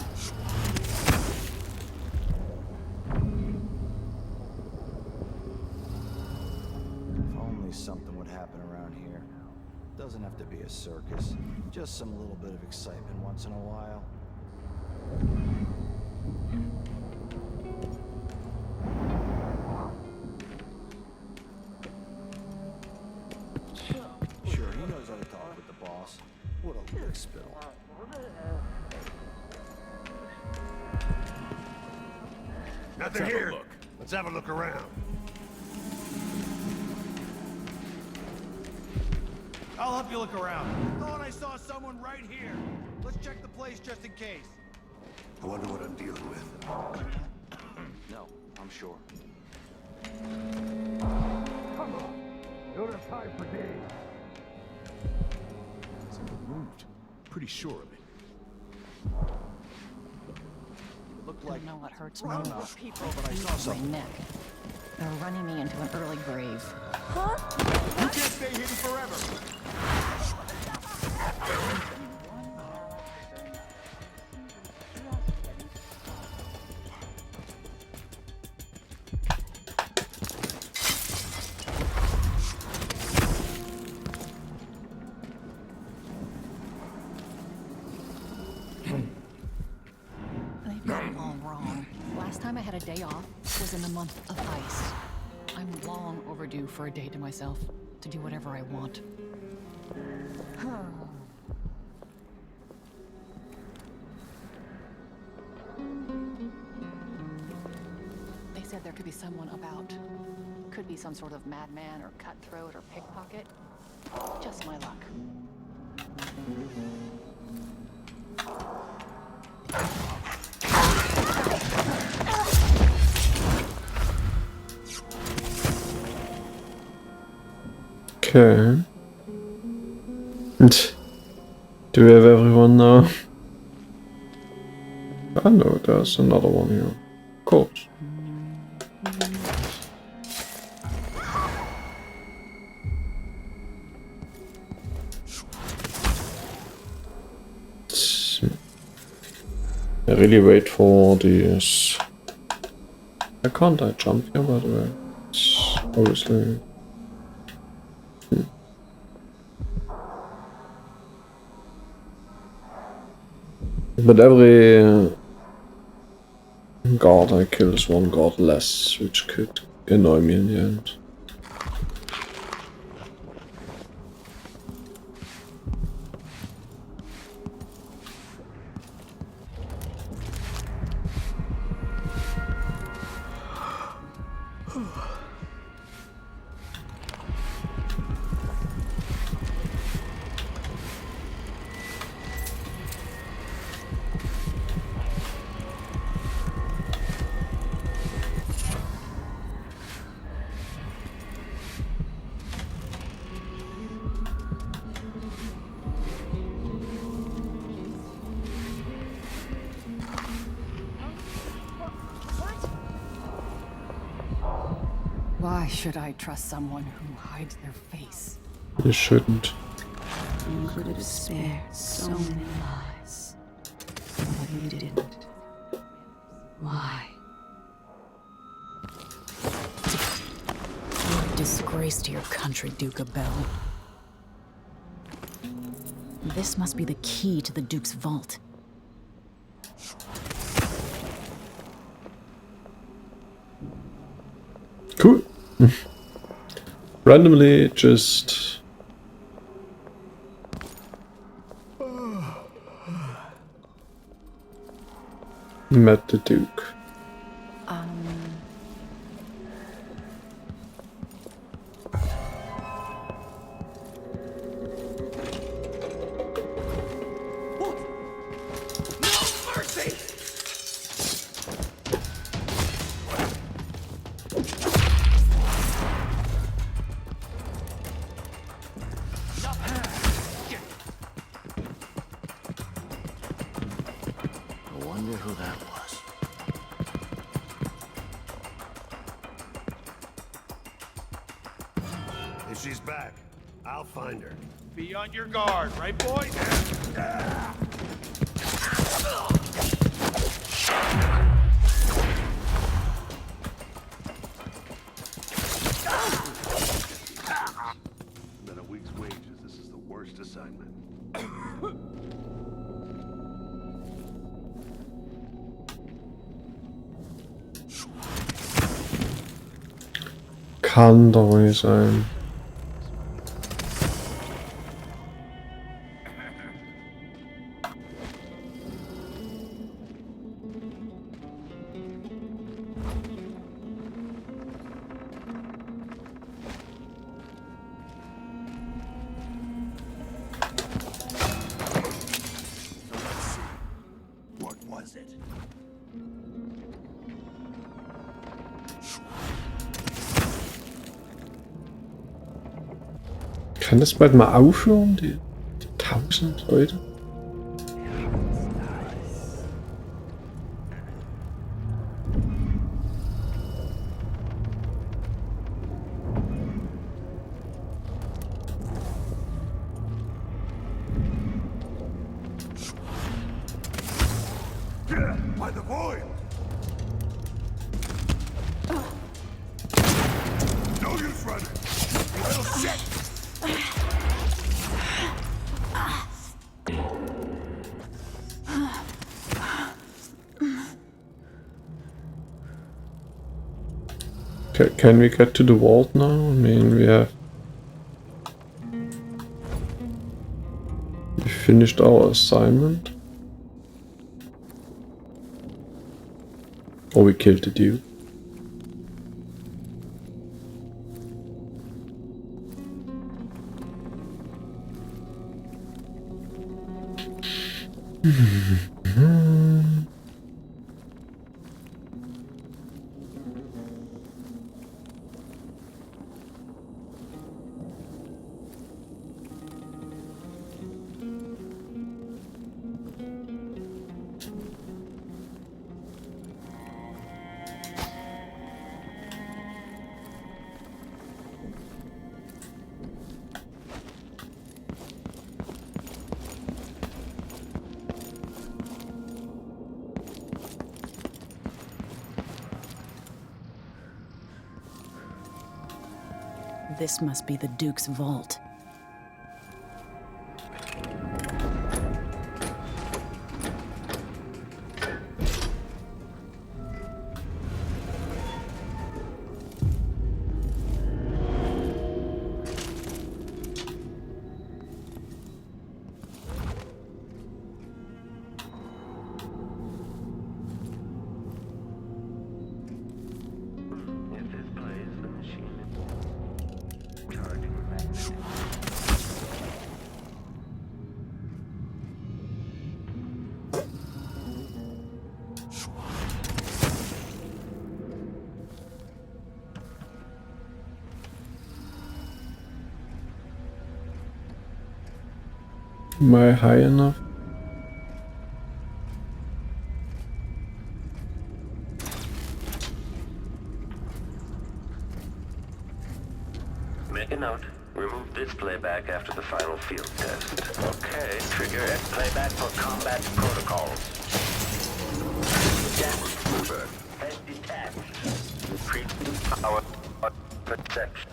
If only something would happen around here. Doesn't have to be a circus. Just some little bit of excitement once in a while. Sure, he knows how to talk with the boss. What a lick spill. Nothing here. Let's have a look around. I'll help you look around. Thought I saw someone right here. Let's check the place just in case. I wonder what I'm dealing with. No, I'm sure. Come on. Don't have time for days. Something moved. Pretty sure of it. Looked Don't like know what hurts Run more. off. People But I saw my something. neck. They're running me into an early grave. You can't stay hidden forever. They've got it all wrong. day off was in the month of ice. I'm long overdue for a day to myself, to do whatever I want. They said there could be someone about. Could be some sort of madman or cutthroat or pickpocket. Just my luck. Okay. Do we have everyone now? I know there's another one here. Of course. I really wait for these. I can't jump here, by the way. It's obviously. But every guard I kill is one guard less, which could annoy me in the end. Why should I trust someone who hides their face? You shouldn't. You could have spared so many lives. But you didn't. Why? You're a disgrace to your country, Duke Abel. This must be the key to the Duke's vault. Cool. Randomly just met the Duke. I wonder who that was. If she's back, I'll find her. Be on your guard, right, boys? Than a week's wages, this is the worst assignment. Kann doch nicht sein. What was it? Kann das bald mal aufhören, die 1000 Leute? By the void! No use running! You little shit! Can we get to the vault now? I mean, we finished our assignment. Or we killed the dude. This must be the Duke's vault. Am I high enough? Make a note. Remove this playback after the final field test. Okay, trigger X playback for combat protocols. Damage. Head detached. Increasing power perception.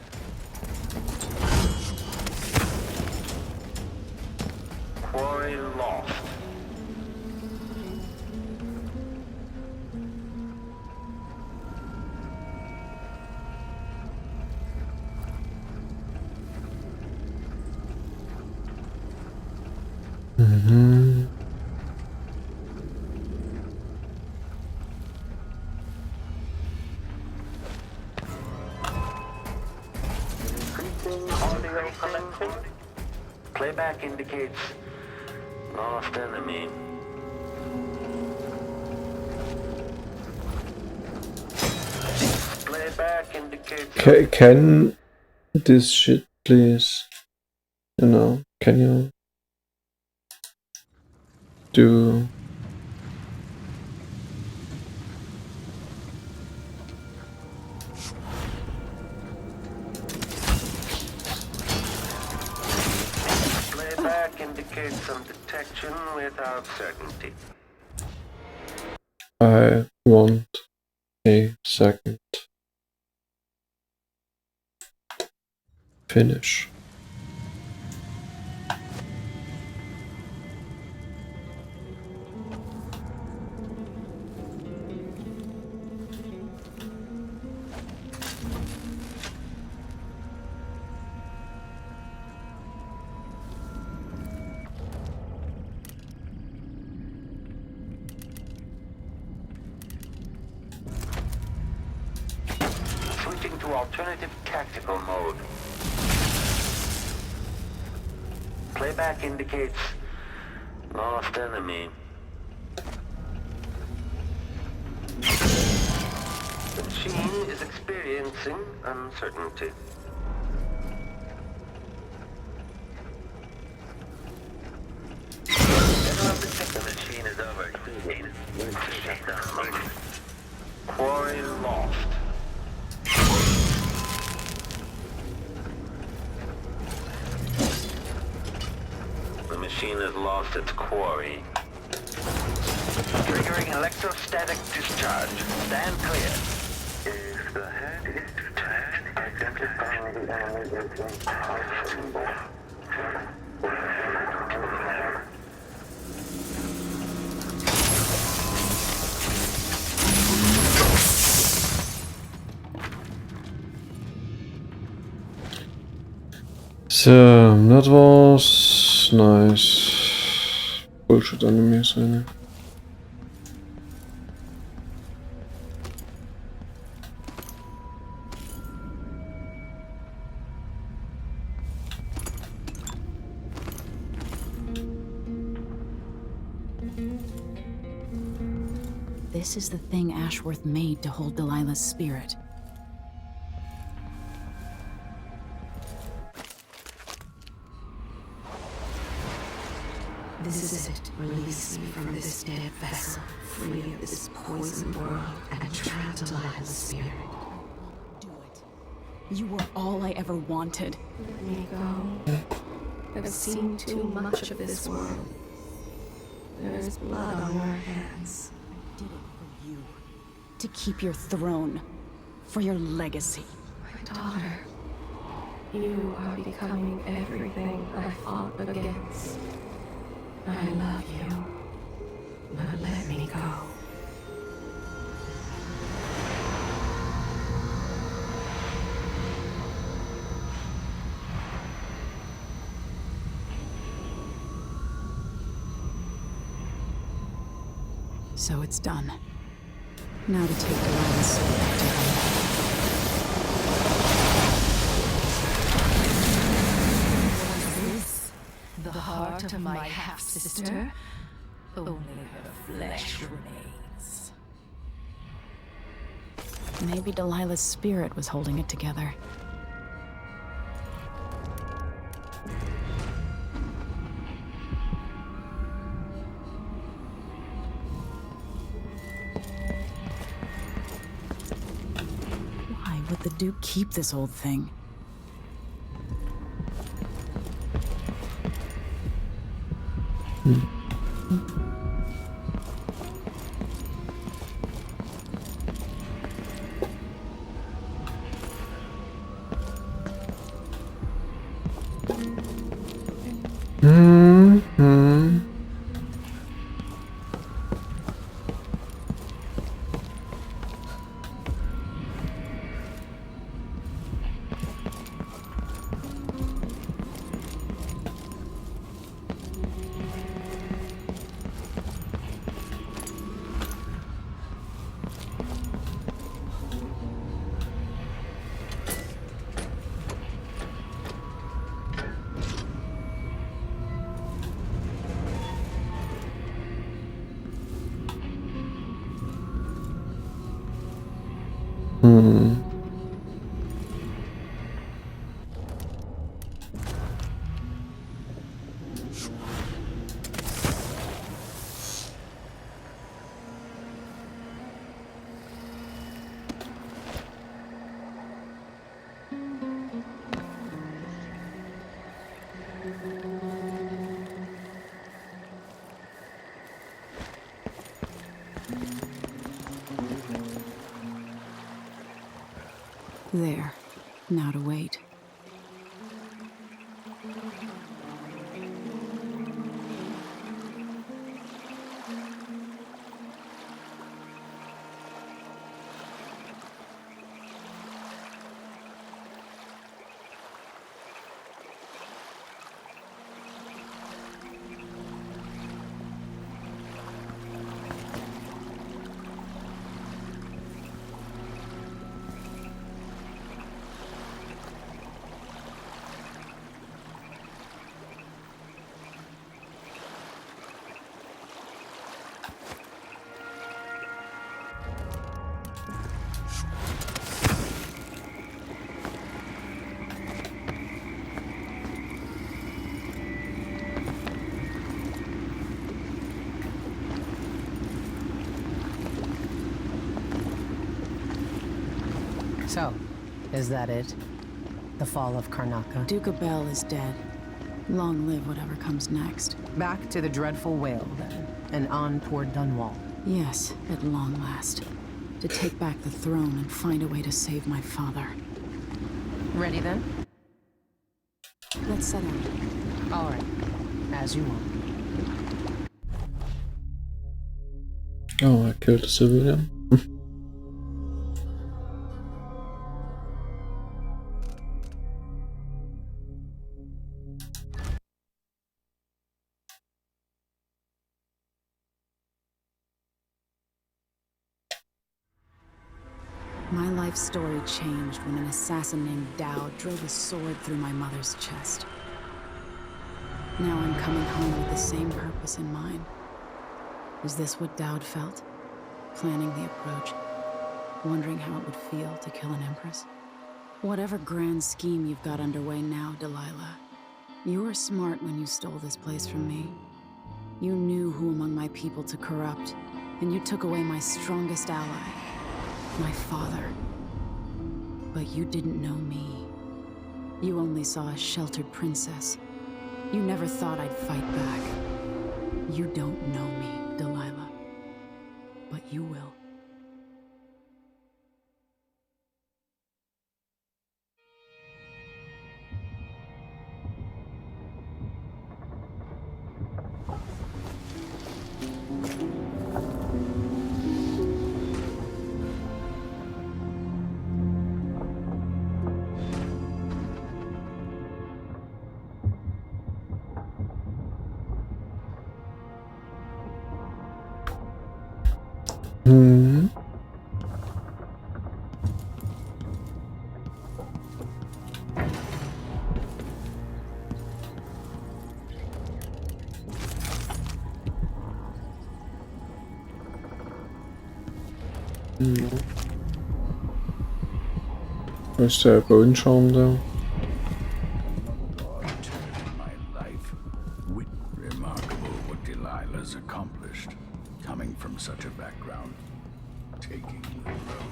Quarry lost. Playback indicates lost enemy. Playback indicates. Can this shit please? You know, can you do? Playback indicates some detection without certainty. I want a second. Finish. Switching to alternative tactical mode. Playback indicates lost enemy. The machine is experiencing uncertainty. The machine is overheating. Shut down mode. Quarry lost. The machine has lost its quarry. Triggering electrostatic discharge. Stand clear. If the head is detached, identify the enemy as impossible. So, that was nice. Bullshit enemies, really. This is the thing Ashworth made to hold Delilah's spirit. This is it. Release me from this dead vessel, free of this poisoned world, and trap Delilah's spirit. Do it. You were all I ever wanted. Let me go. I've seen too much of this world. There is blood on your hands. I did it for you. To keep your throne. For your legacy. My daughter, you are becoming everything I fought against. I love you, but let me go. So it's done. Now to take Delilah's spirit to her. The heart of my half-sister? Only her flesh remains. Maybe Delilah's spirit was holding it together. Why would the Duke keep this old thing? There. Now to wait. So, is that it? The fall of Karnaca? Duke Abel is dead. Long live whatever comes next. Back to the dreadful whale, then, and on toward Dunwall. Yes, at long last. To take back the throne and find a way to save my father. Ready then? Let's set out. All right. As you want. Oh, I killed a civilian. My life story changed when an assassin named Dowd drove a sword through my mother's chest. Now I'm coming home with the same purpose in mind. Is this what Dowd felt? Planning the approach, wondering how it would feel to kill an empress? Whatever grand scheme you've got underway now, Delilah, you were smart when you stole this place from me. You knew who among my people to corrupt, and you took away my strongest ally, my father. But you didn't know me. You only saw a sheltered princess. You never thought I'd fight back. You don't know me, Delilah. But you will. Ist der Bodenschaum da? Remarkable what Delilah's accomplished, coming from such a background, taking the throne.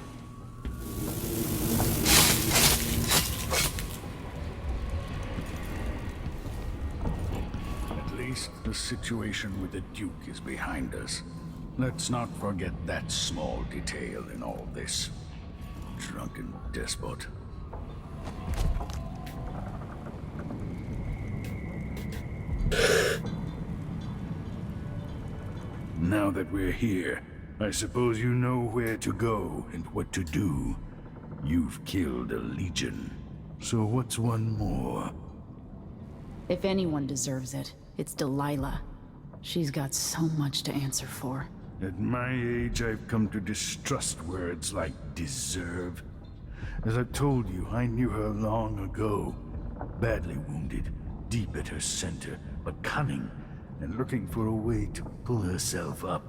At least the situation with the Duke is behind us. Let's not forget that small detail in all this. Drunken despot. Now that we're here, I suppose you know where to go and what to do. You've killed a legion, so what's one more? If anyone deserves it, it's Delilah. She's got so much to answer for. At my age, I've come to distrust words like deserve. As I told you, I knew her long ago. Badly wounded, deep at her center, but cunning, and looking for a way to pull herself up.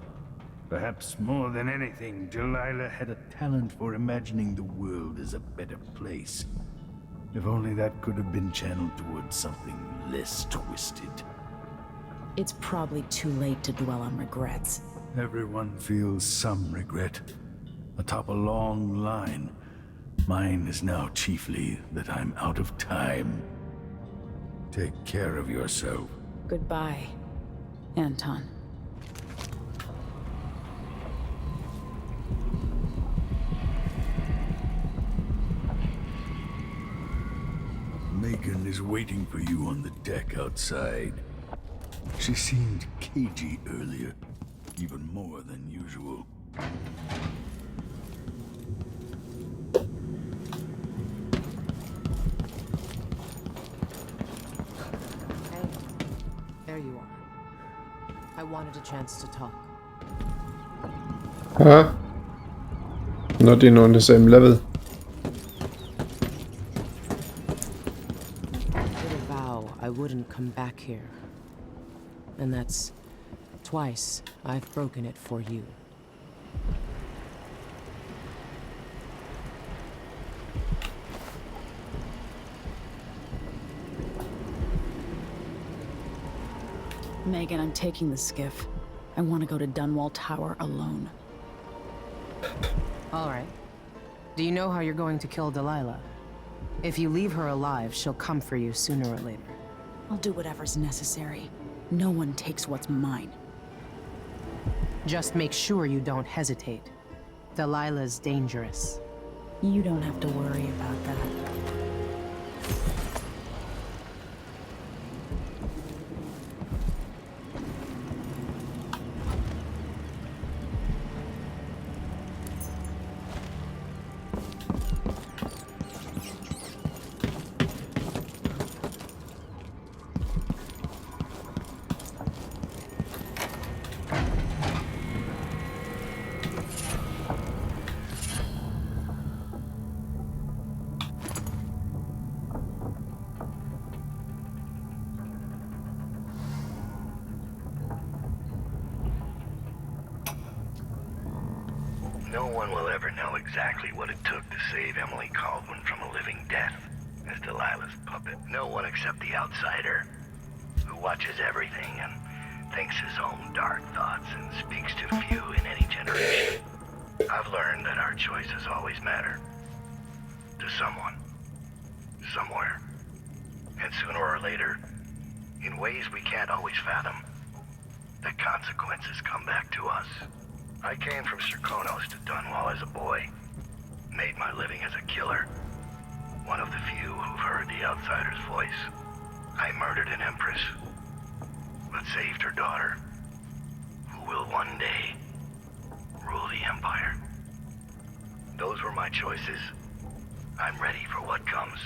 Perhaps more than anything, Delilah had a talent for imagining the world as a better place. If only that could have been channeled towards something less twisted. It's probably too late to dwell on regrets. Everyone feels some regret, atop a long line. Mine is now chiefly that I'm out of time. Take care of yourself. Goodbye, Anton. Megan is waiting for you on the deck outside. She seemed cagey earlier, even more than usual. Hey, there you are. I wanted a chance to talk. Huh? Not even on the same level. I did a vow I wouldn't come back here. And that's twice I've broken it for you. Megan, I'm taking the skiff. I want to go to Dunwall Tower alone. All right. Do you know how you're going to kill Delilah? If you leave her alive, she'll come for you sooner or later. I'll do whatever's necessary. No one takes what's mine. Just make sure you don't hesitate. Delilah's dangerous. You don't have to worry about that. No one will ever know exactly what it took to save Emily Caldwin from a living death as Delilah's puppet. No one except the outsider, who watches everything and thinks his own dark thoughts and speaks to few in any generation. I've learned that our choices always matter. To someone. Somewhere. And sooner or later, in ways we can't always fathom, the consequences come back to us. I came from Serkonos to Dunwall as a boy. Made my living as a killer. One of the few who've heard the outsider's voice. I murdered an empress, but saved her daughter, who will one day rule the Empire. Those were my choices. I'm ready for what comes.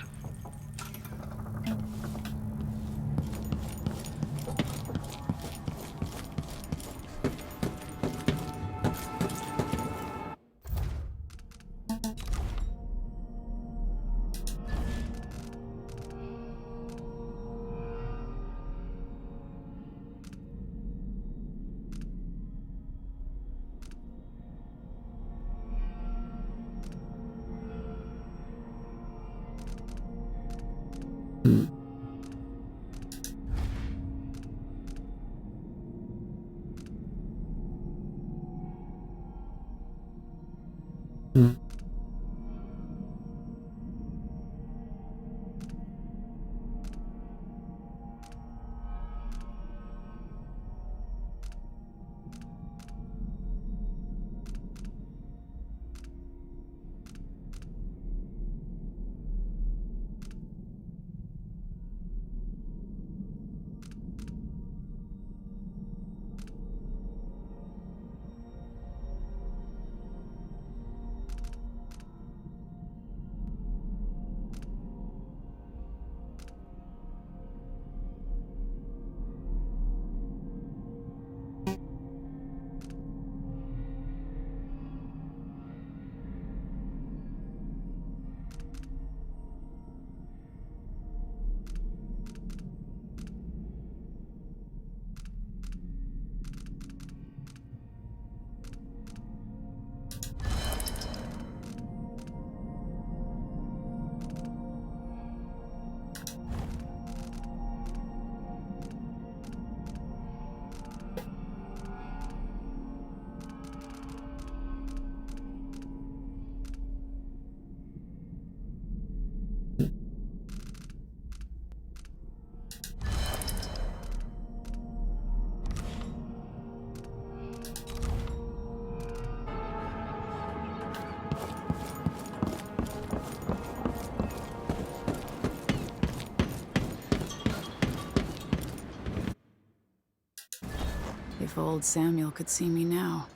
If old Samuel could see me now.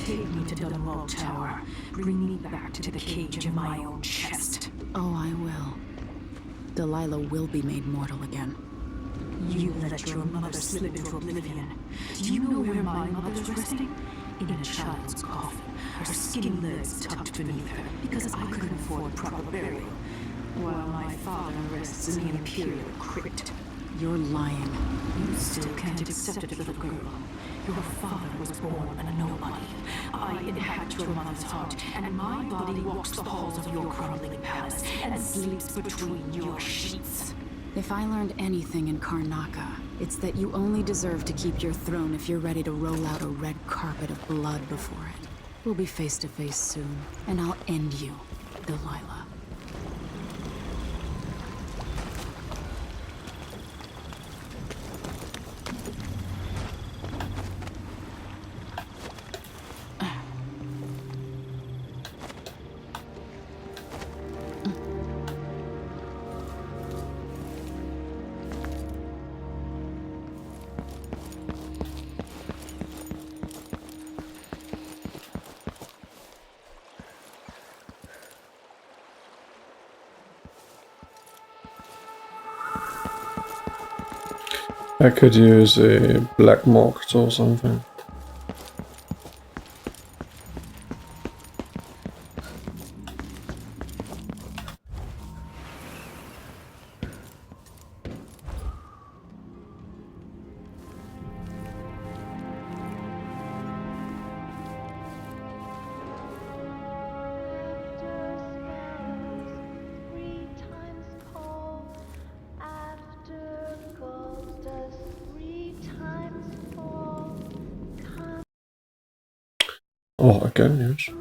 Take me to Dunwall Tower. Bring me back to the cage of my own chest. Oh, I will. Delilah will be made mortal again. You let your mother slip into oblivion. Do you know where my mother's resting? In a child's coffin, her skinny legs tucked beneath her, because I couldn't afford proper burial, while my father rests in the Imperial crypt. You're lying. You still can't accept it, little girl. Your father was born a nobody. I inhabit your mother's heart, and my body walks the halls of your crumbling palace and sleeps between your sheets. If I learned anything in Karnaca, it's that you only deserve to keep your throne if you're ready to roll out a red carpet of blood before it. We'll be face to face soon, and I'll end you, Delilah. I could use a black market or something. Oh, again, yes.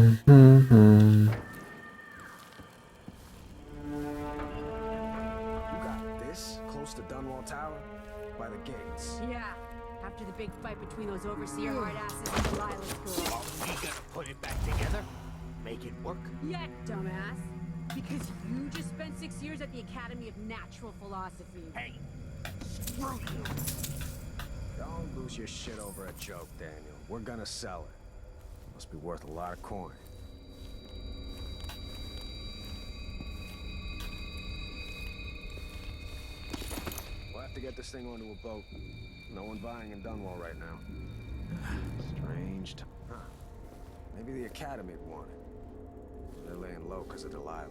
You got this close to Dunwall Tower? By the gates. Yeah, after the big fight between those overseer hard asses and Delilah's girl. Are we gonna put it back together? Make it work? Yeah, dumbass. Because you just spent 6 years at the Academy of Natural Philosophy. Hey, screw you. Don't lose your shit over a joke, Daniel. We're gonna sell it. Must be worth a lot of coin. We'll have to get this thing onto a boat. No one buying in Dunwall right now. Strange. Huh. Maybe the Academy'd want it. They're laying low because of Delilah.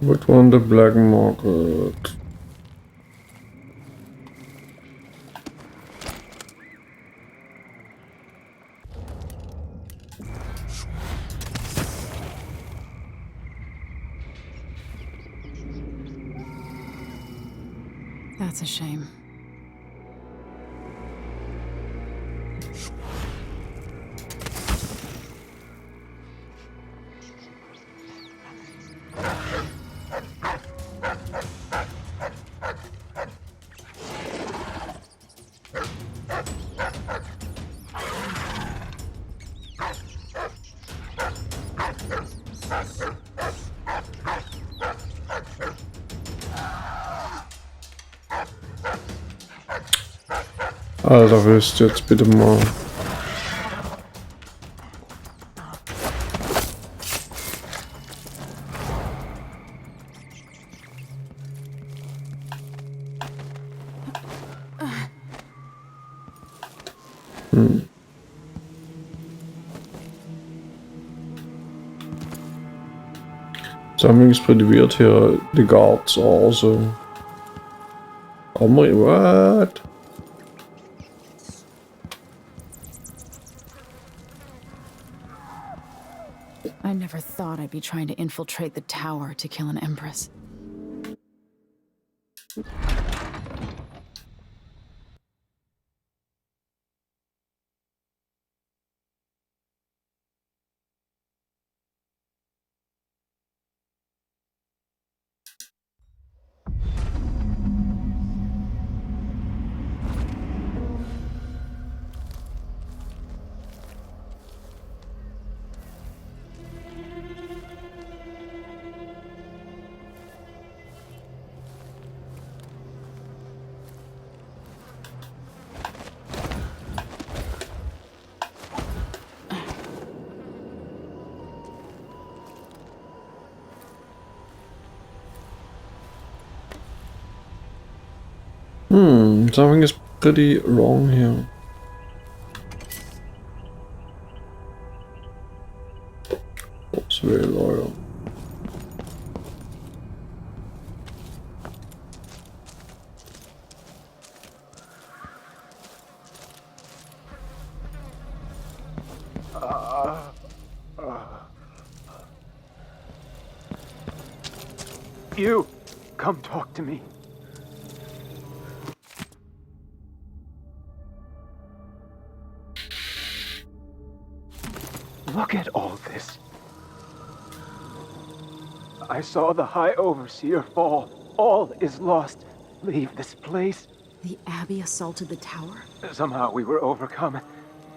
Which one? The black market. That's a shame. Alter, willst du jetzt bitte mal... Something's pretty weird here. The guards are also... Oh my, what? I never thought I'd be trying to infiltrate the tower to kill an empress. Something is pretty wrong here. It's very loyal. You! Come talk to me. Look at all this. I saw the High Overseer fall. All is lost. Leave this place. The Abbey assaulted the tower? Somehow we were overcome.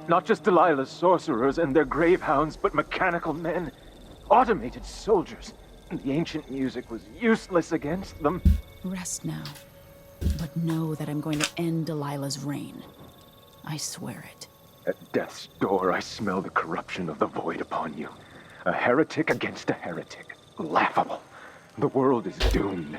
Not just Delilah's sorcerers and their gravehounds, but mechanical men. Automated soldiers. The ancient music was useless against them. Rest now. But know that I'm going to end Delilah's reign. I swear it. At death's door, I smell the corruption of the void upon you. A heretic against a heretic. Laughable. The world is doomed.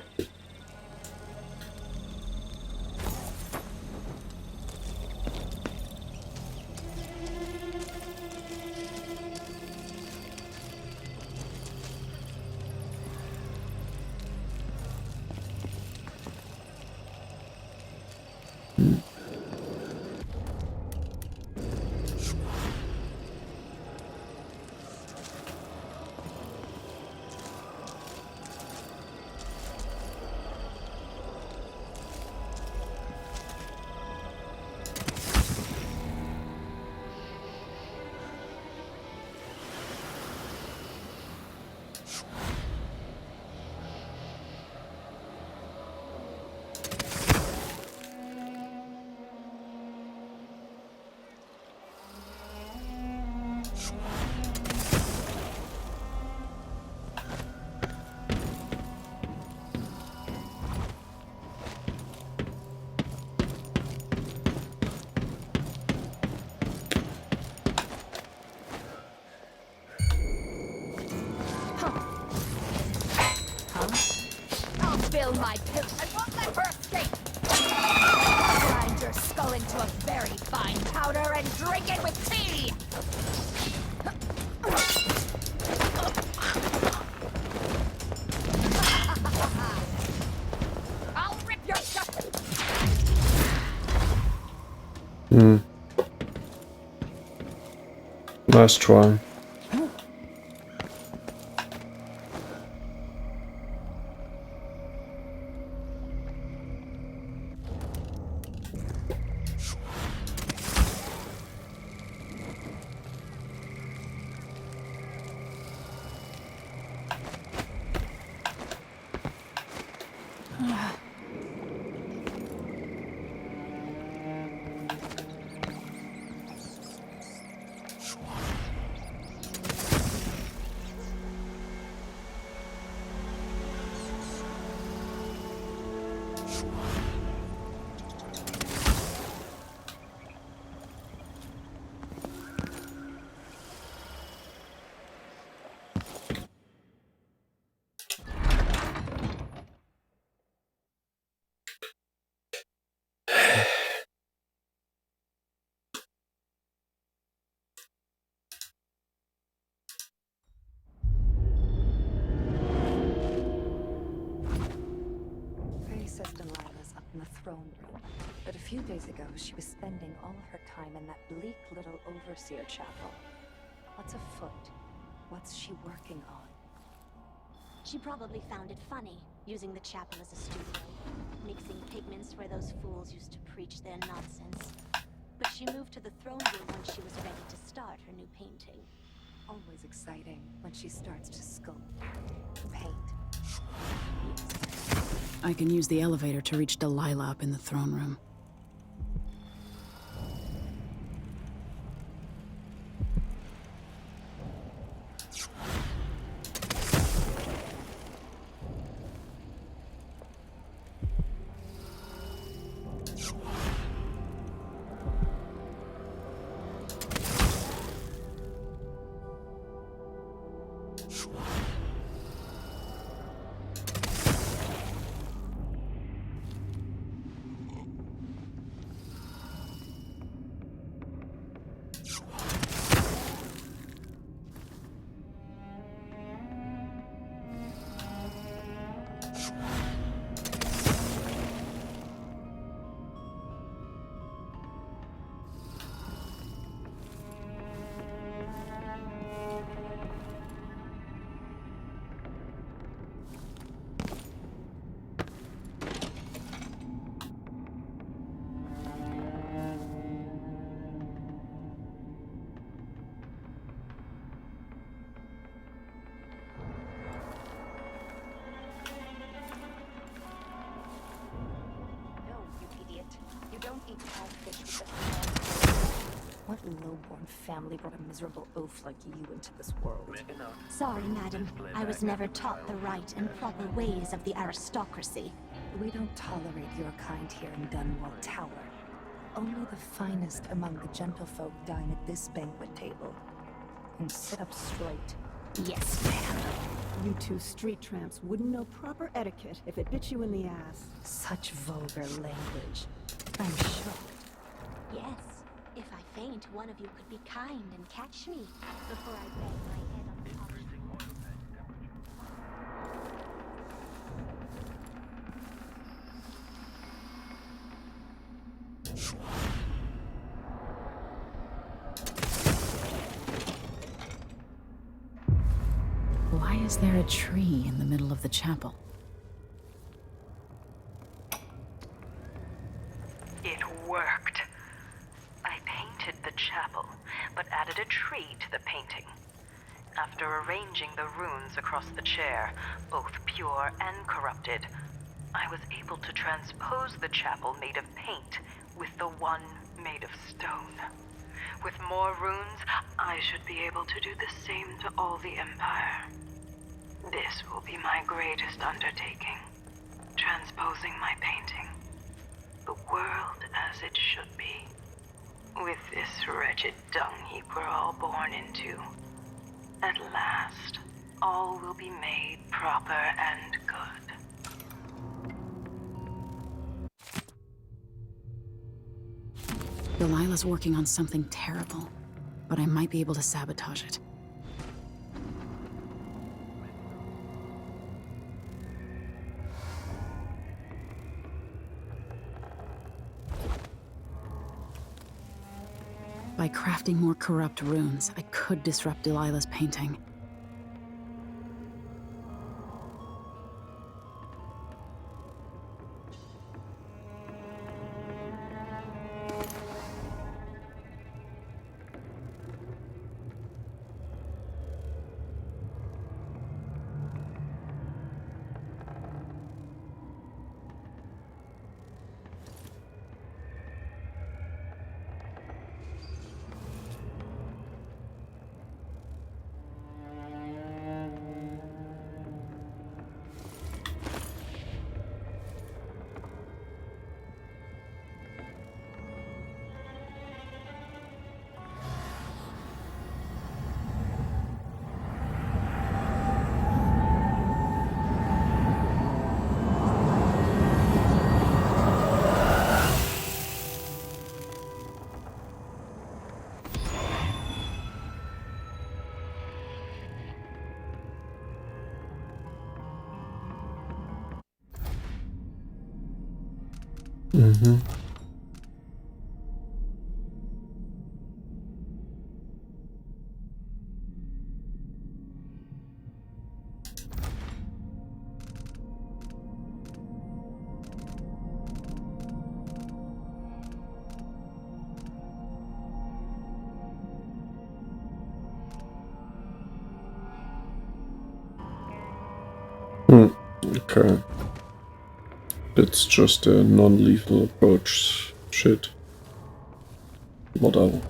Fill my pill and won't let her escape! Grind your skull into a very fine powder and drink it with tea! I'll rip your gut! Nice try. throne room. But a few days ago, she was spending all of her time in that bleak little overseer chapel. What's afoot? What's she working on? She probably found it funny, using the chapel as a studio, mixing pigments where those fools used to preach their nonsense. But she moved to the throne room when she was ready to start her new painting. Always exciting when she starts to sculpt, paint. I can use the elevator to reach Delilah up in the throne room. What low-born family brought a miserable oaf like you into this world? Sorry, madam. I was never taught the right and proper ways of the aristocracy. We don't tolerate your kind here in Dunwall Tower. Only the finest among the gentlefolk dine at this banquet table. And sit up straight. Yes, ma'am. You two street tramps wouldn't know proper etiquette if it bit you in the ass. Such vulgar language. I'm shocked. Yes. If I faint, one of you could be kind and catch me before I bang my head on the polished Why is there a tree in the middle of the chapel? It worked. I painted the chapel, but added a tree to the painting. After arranging the runes across the chair, both pure and corrupted, I was able to transpose the chapel made of paint with the one made of stone. With more runes, I should be able to do the same to all the Empire. This will be my greatest undertaking, transposing my painting. The world as it should be. With this wretched dung heap we're all born into. At last, all will be made proper and good. Delilah's working on something terrible, but I might be able to sabotage it. By crafting more corrupt runes, I could disrupt Delilah's painting. Mm-hmm. Okay. It's just a non-lethal approach shit. Whatever.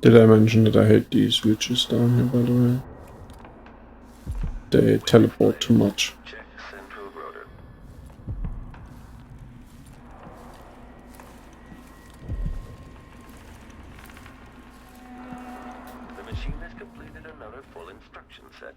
Did I mention that I hate these witches down here, by the way? They teleport too much. The machine has completed another full instruction set.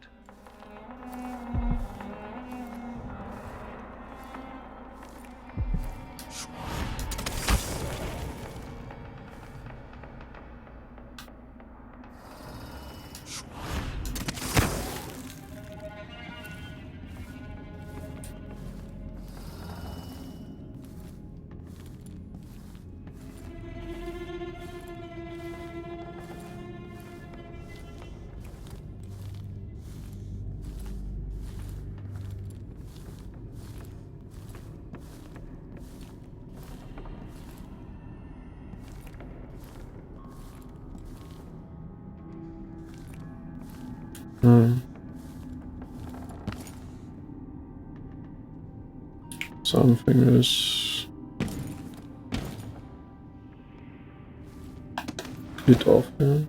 Something is bit off here.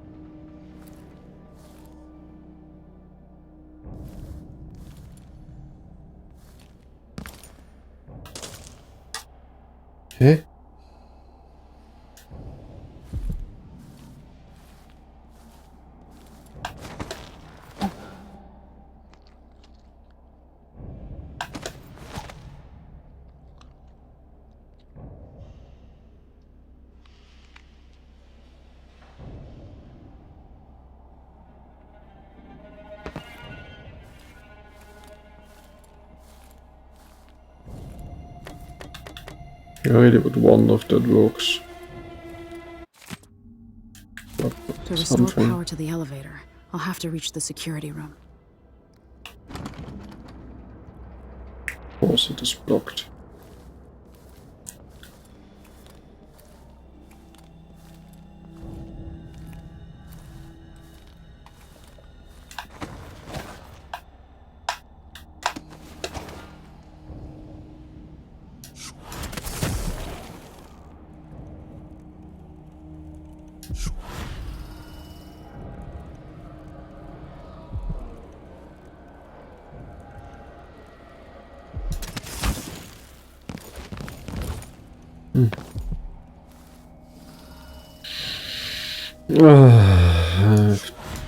Hä? I really would wonder if that works. To restore power to the elevator, I'll have to reach the security room. Of course it is blocked.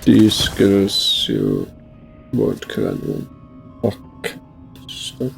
These skills you won't kill anyone. Fuck. Stop.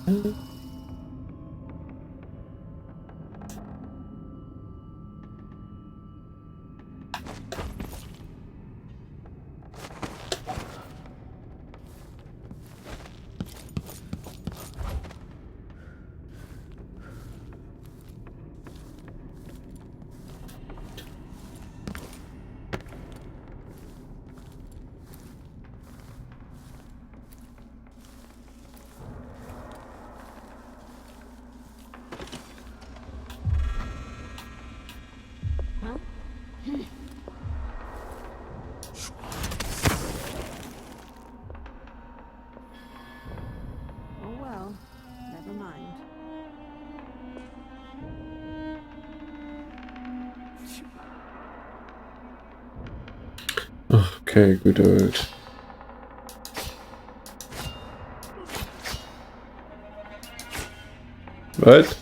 Oh well, never mind. Okay, good old. Right?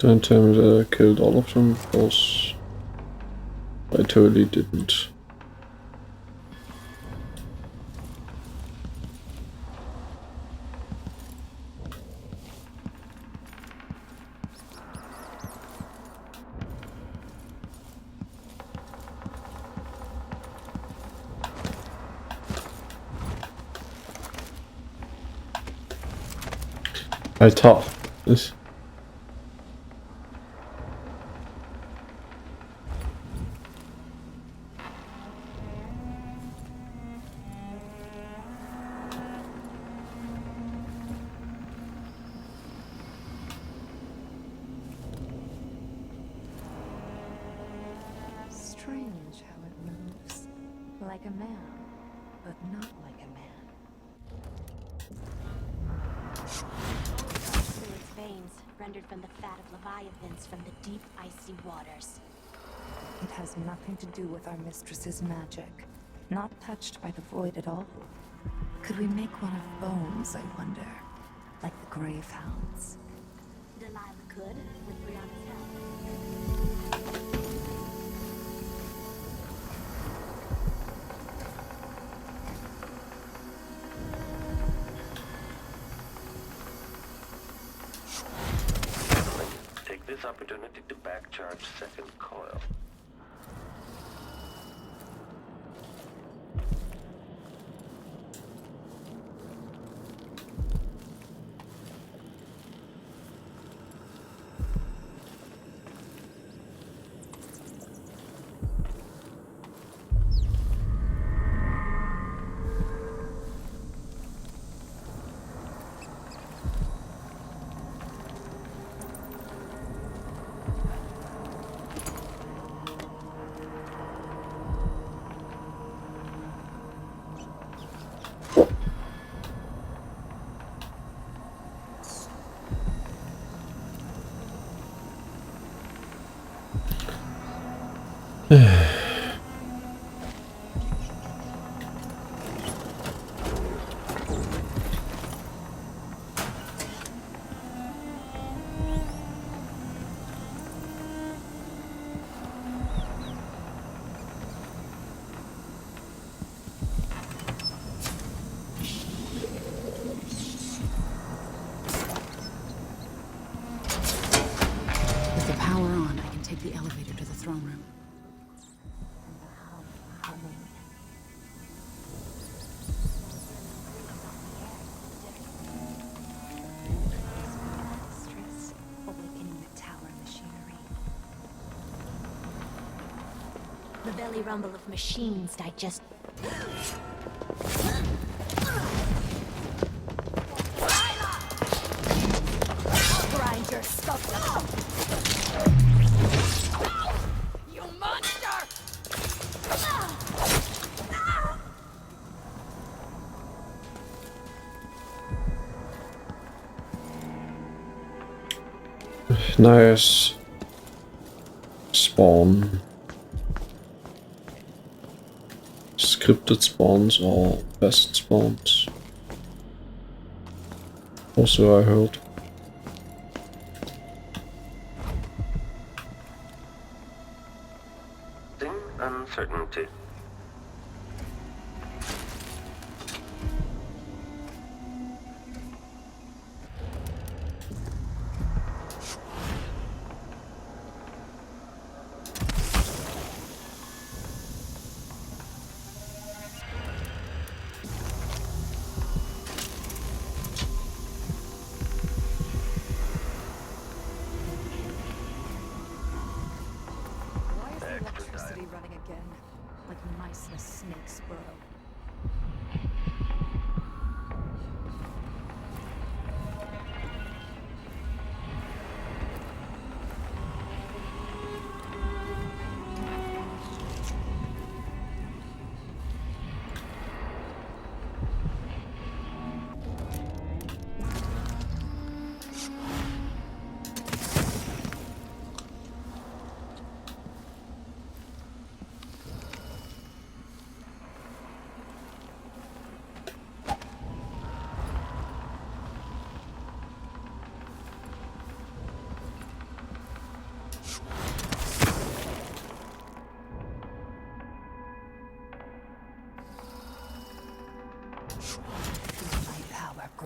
Don't tell me that I killed all of them, because I totally didn't. Alter, ist. Strange how it moves. Like a man, but not like a man. Through its veins, rendered from the fat of leviathans from the deep, icy waters. It has nothing to do with our mistress's magic. Not touched by the void at all. Could we make one of bones, I wonder? Like the grave hounds. Delilah could, with Brianna's help. Take this opportunity to back-charge second coil. With the power on, I can take the elevator to the throne room. Stress, awakening the tower machinery. The belly rumble of machines digest. I'll grind your skull. You monster! Nice. Spawn. Scripted spawns or best spawns. Also I heard. Uncertainty. Why is the electricity running again? Like mice in a snake's burrow.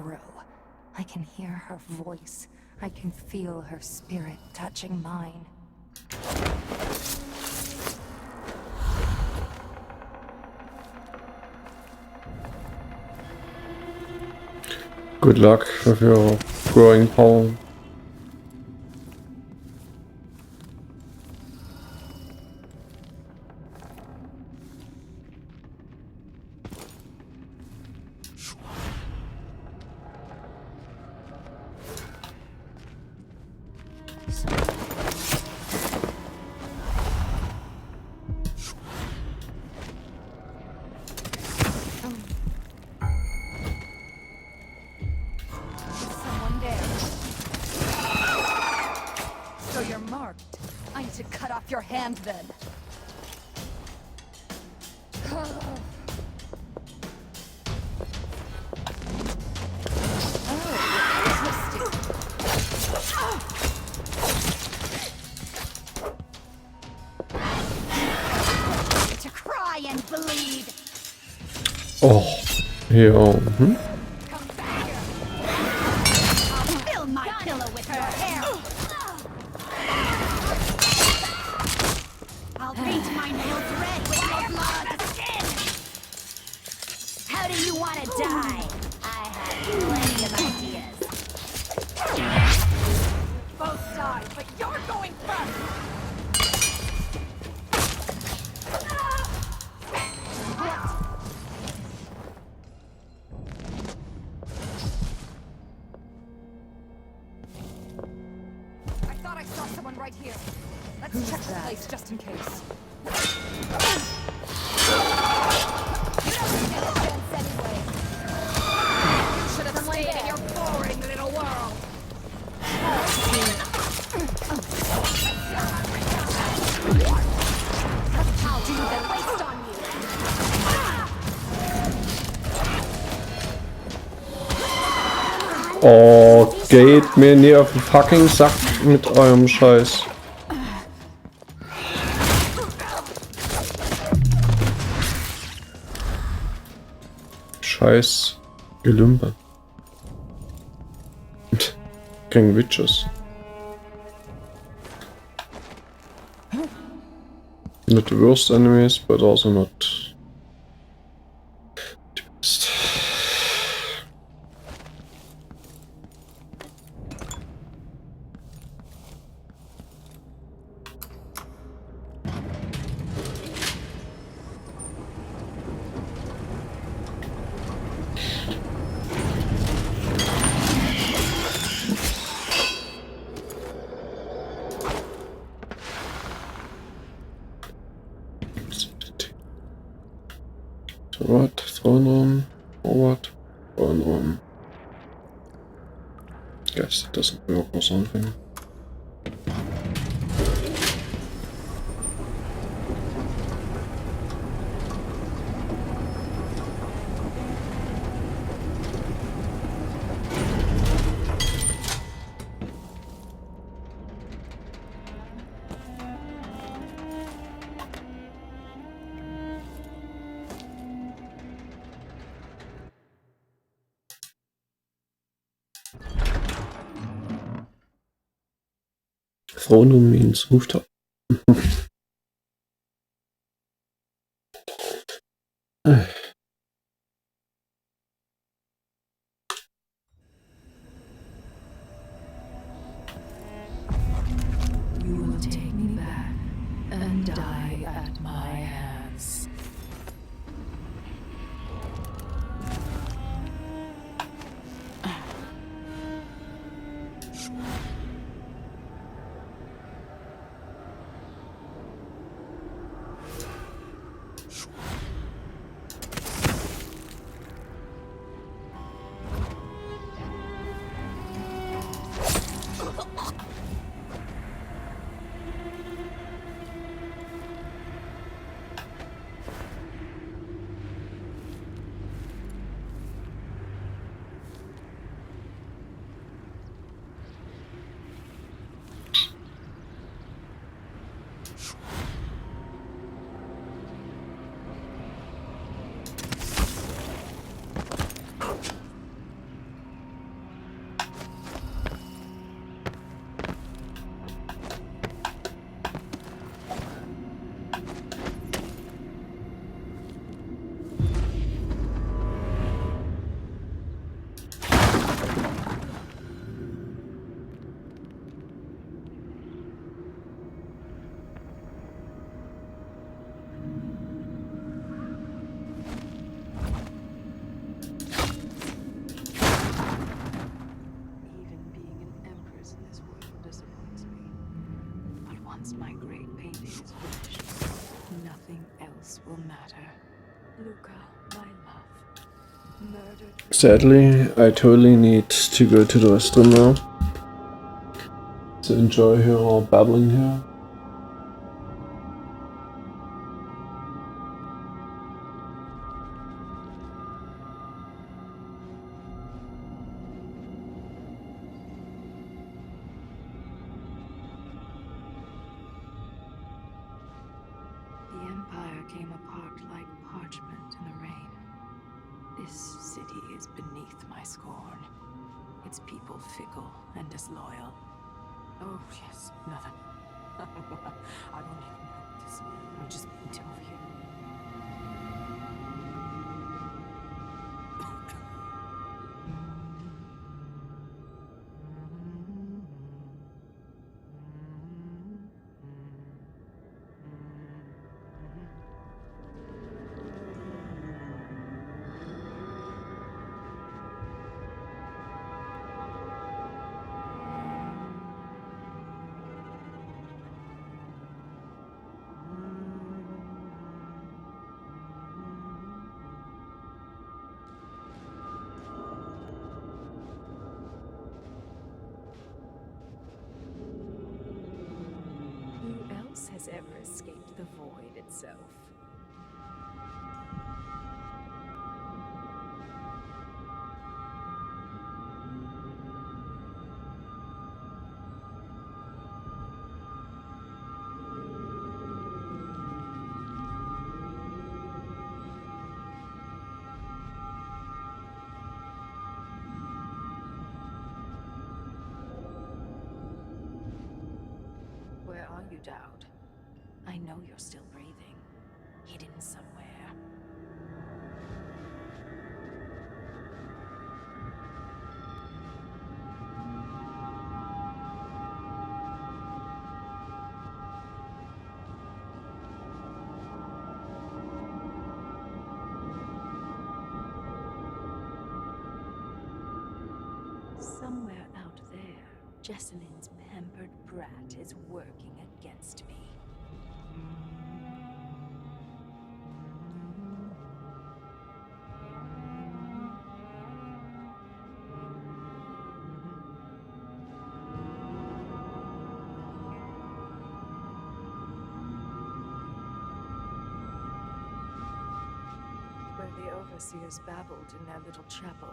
grow. I can hear her voice. I can feel her spirit touching mine. Good luck with your growing power. Someone there. So you're marked. I need to cut off your hand then. To cry and bleed. Oh, here. I'll fill my pillow with her hair. I'll paint my nails red with your blood. How do you want to die? I have plenty of ideas. Both die, but you're going first. I thought I saw someone right here. Let's check the place just in case. Should have stayed in your boring little world. I'll do the waste on you. Oh, geht mir nie auf den fucking Sack mit eurem Scheiß. Scheiß Gelümpe. Gegen Witches. Not the worst enemies, but also not the best. What? Throne room? Forward? Throne room. Guess it doesn't work or something. Throne room means rooftop. You will take me back and die at my hands. matter. Luca, my love. Murdered. Sadly, I totally need to go to the restroom now. To enjoy her all babbling here. The Empire came apart like parchment in the rain. This city is beneath my scorn. Its people fickle and disloyal. Oh, yes, nothing. I don't even notice. I'll just paint over here. Who else has ever escaped the void itself? Where are you, Dowd? I know you're still breathing. Hidden somewhere. Somewhere out there, Jessamyn's pampered brat is working against me. Where the overseers babbled in their little chapel,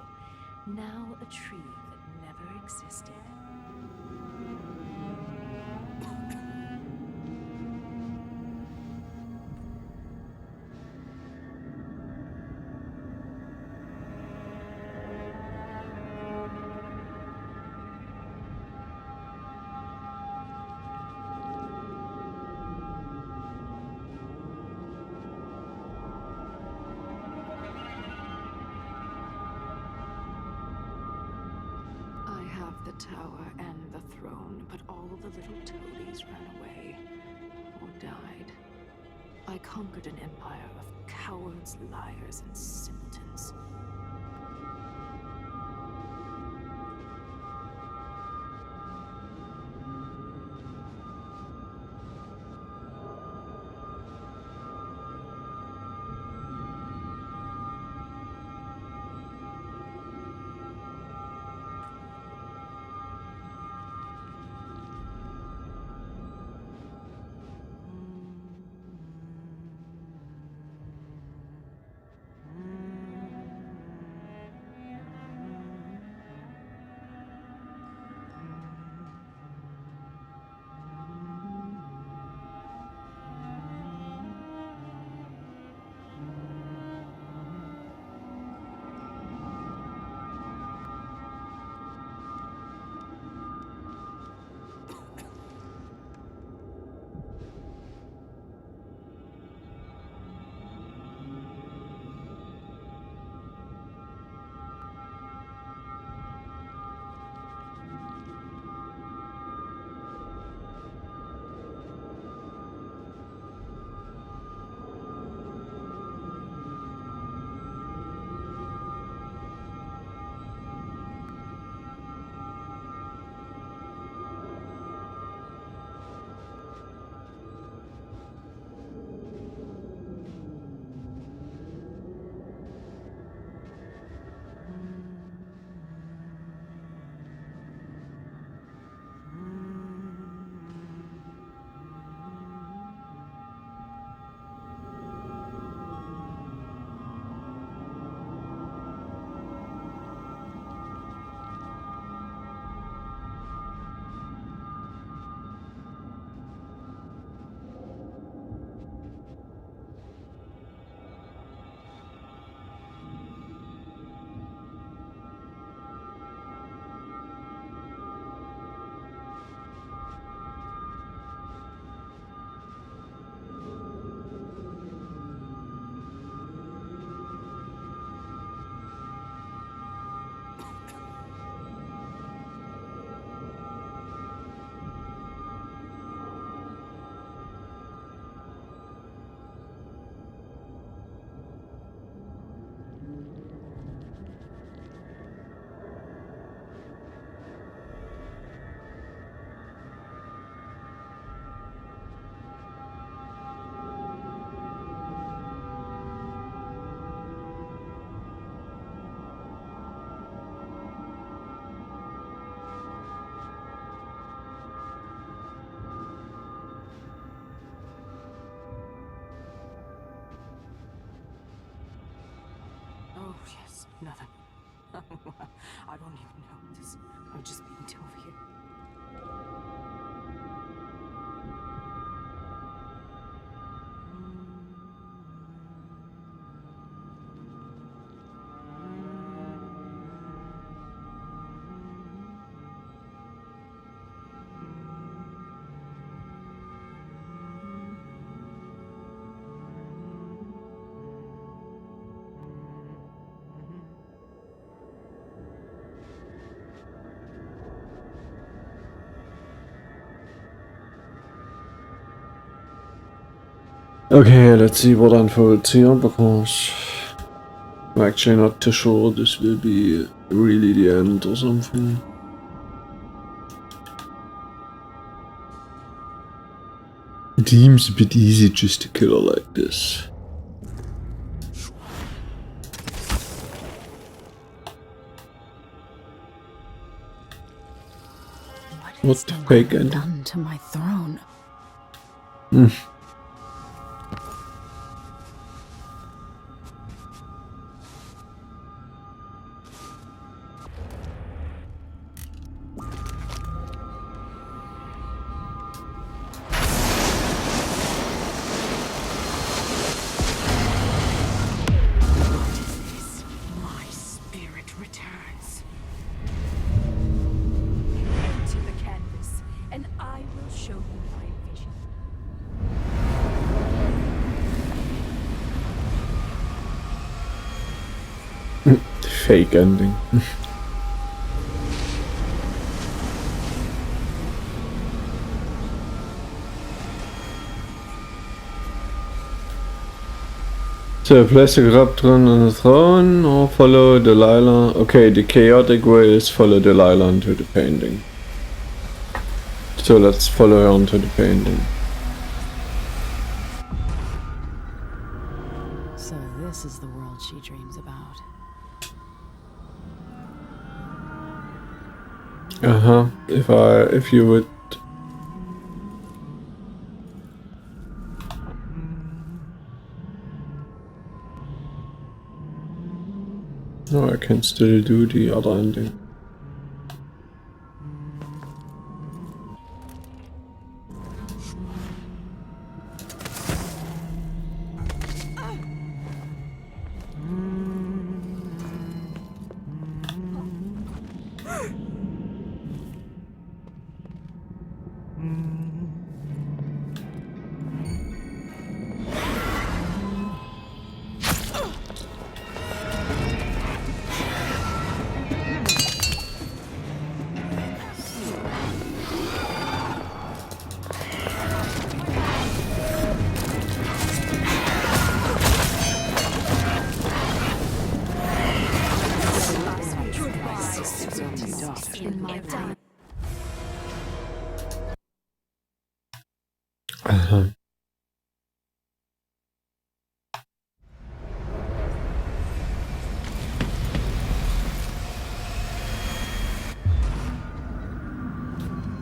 now a tree that never existed. I have the tower and the throne, but all the little toadies ran away or died. I conquered an empire of cowards, liars, and simpletons. yes, nothing. I don't even know. I'm just being too over here. Okay, let's see what unfolds here, because I'm actually not too sure this will be really the end or something. It seems a bit easy just to kill her like this. What the fake ending? Done to my throne. Fake ending. So place the Raptron on the throne or follow Delilah. Okay, the chaotic way is follow Delilah into the painting. So let's follow her onto the painting. So this is the world she dreams about. If you would. No, I can still do the other ending.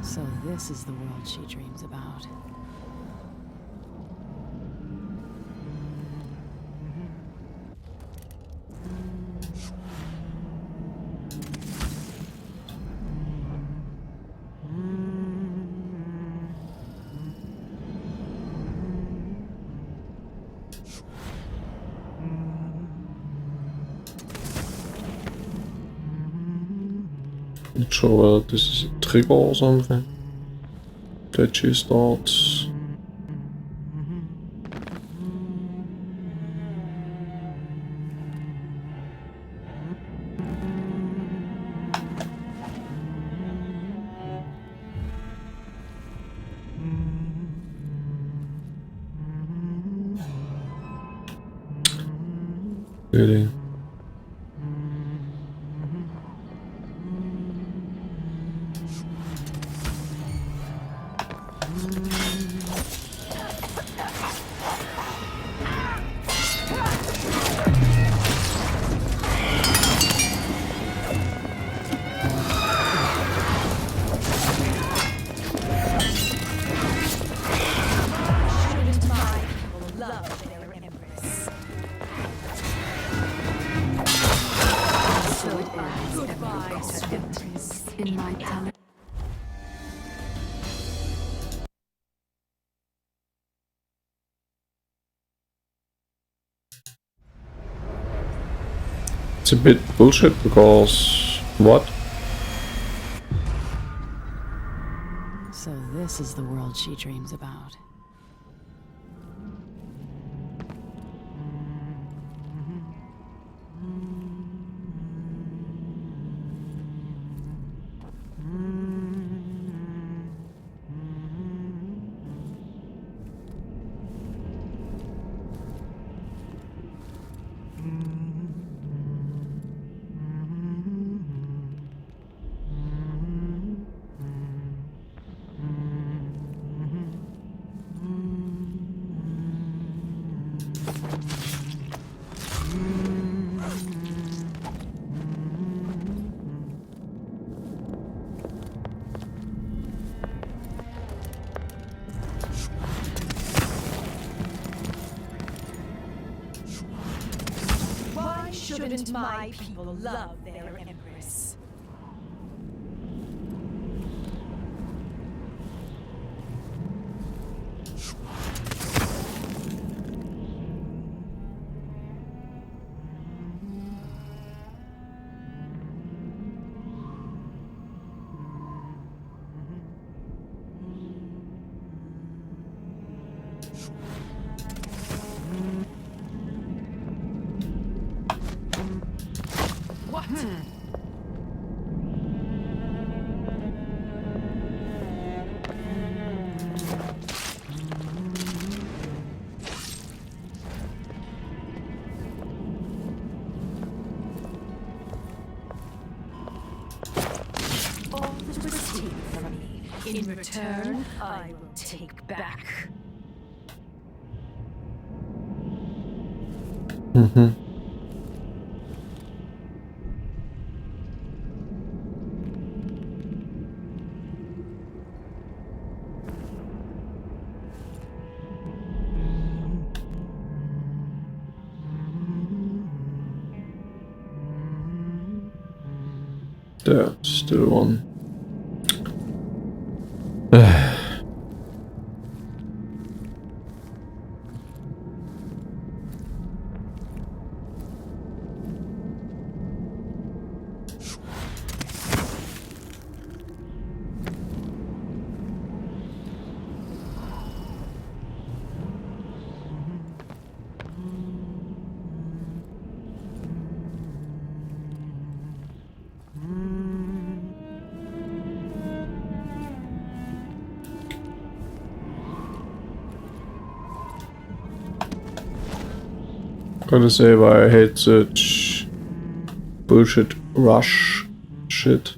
So this is the world she dreams about. Not sure whether this is a trigger or something that she starts. Really? In my palace. It's a bit bullshit because what? So this is the world she dreams about. Why shouldn't my people love their empress? What? All that was taken from me. In return, I will take back. Mm-hmm. There, still one. Gotta say why I hate such bullshit rush shit.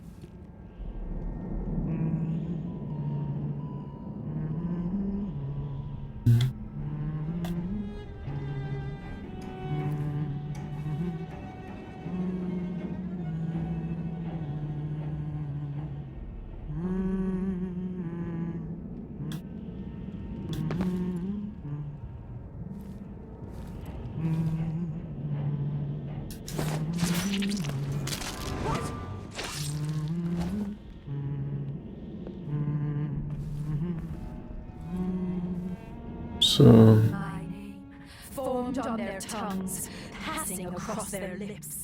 So My name, formed on their tongues, passing across their lips.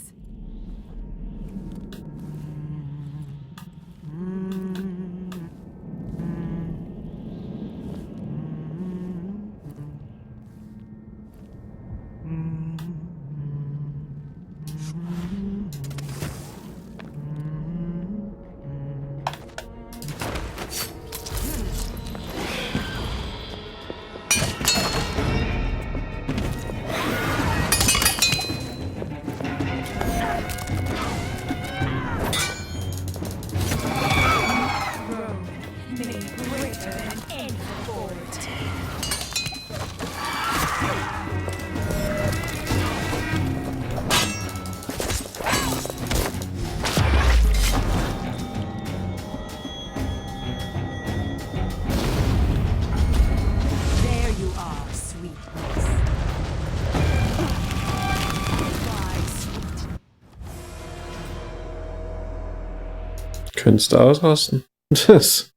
Könntest du ausrasten. It's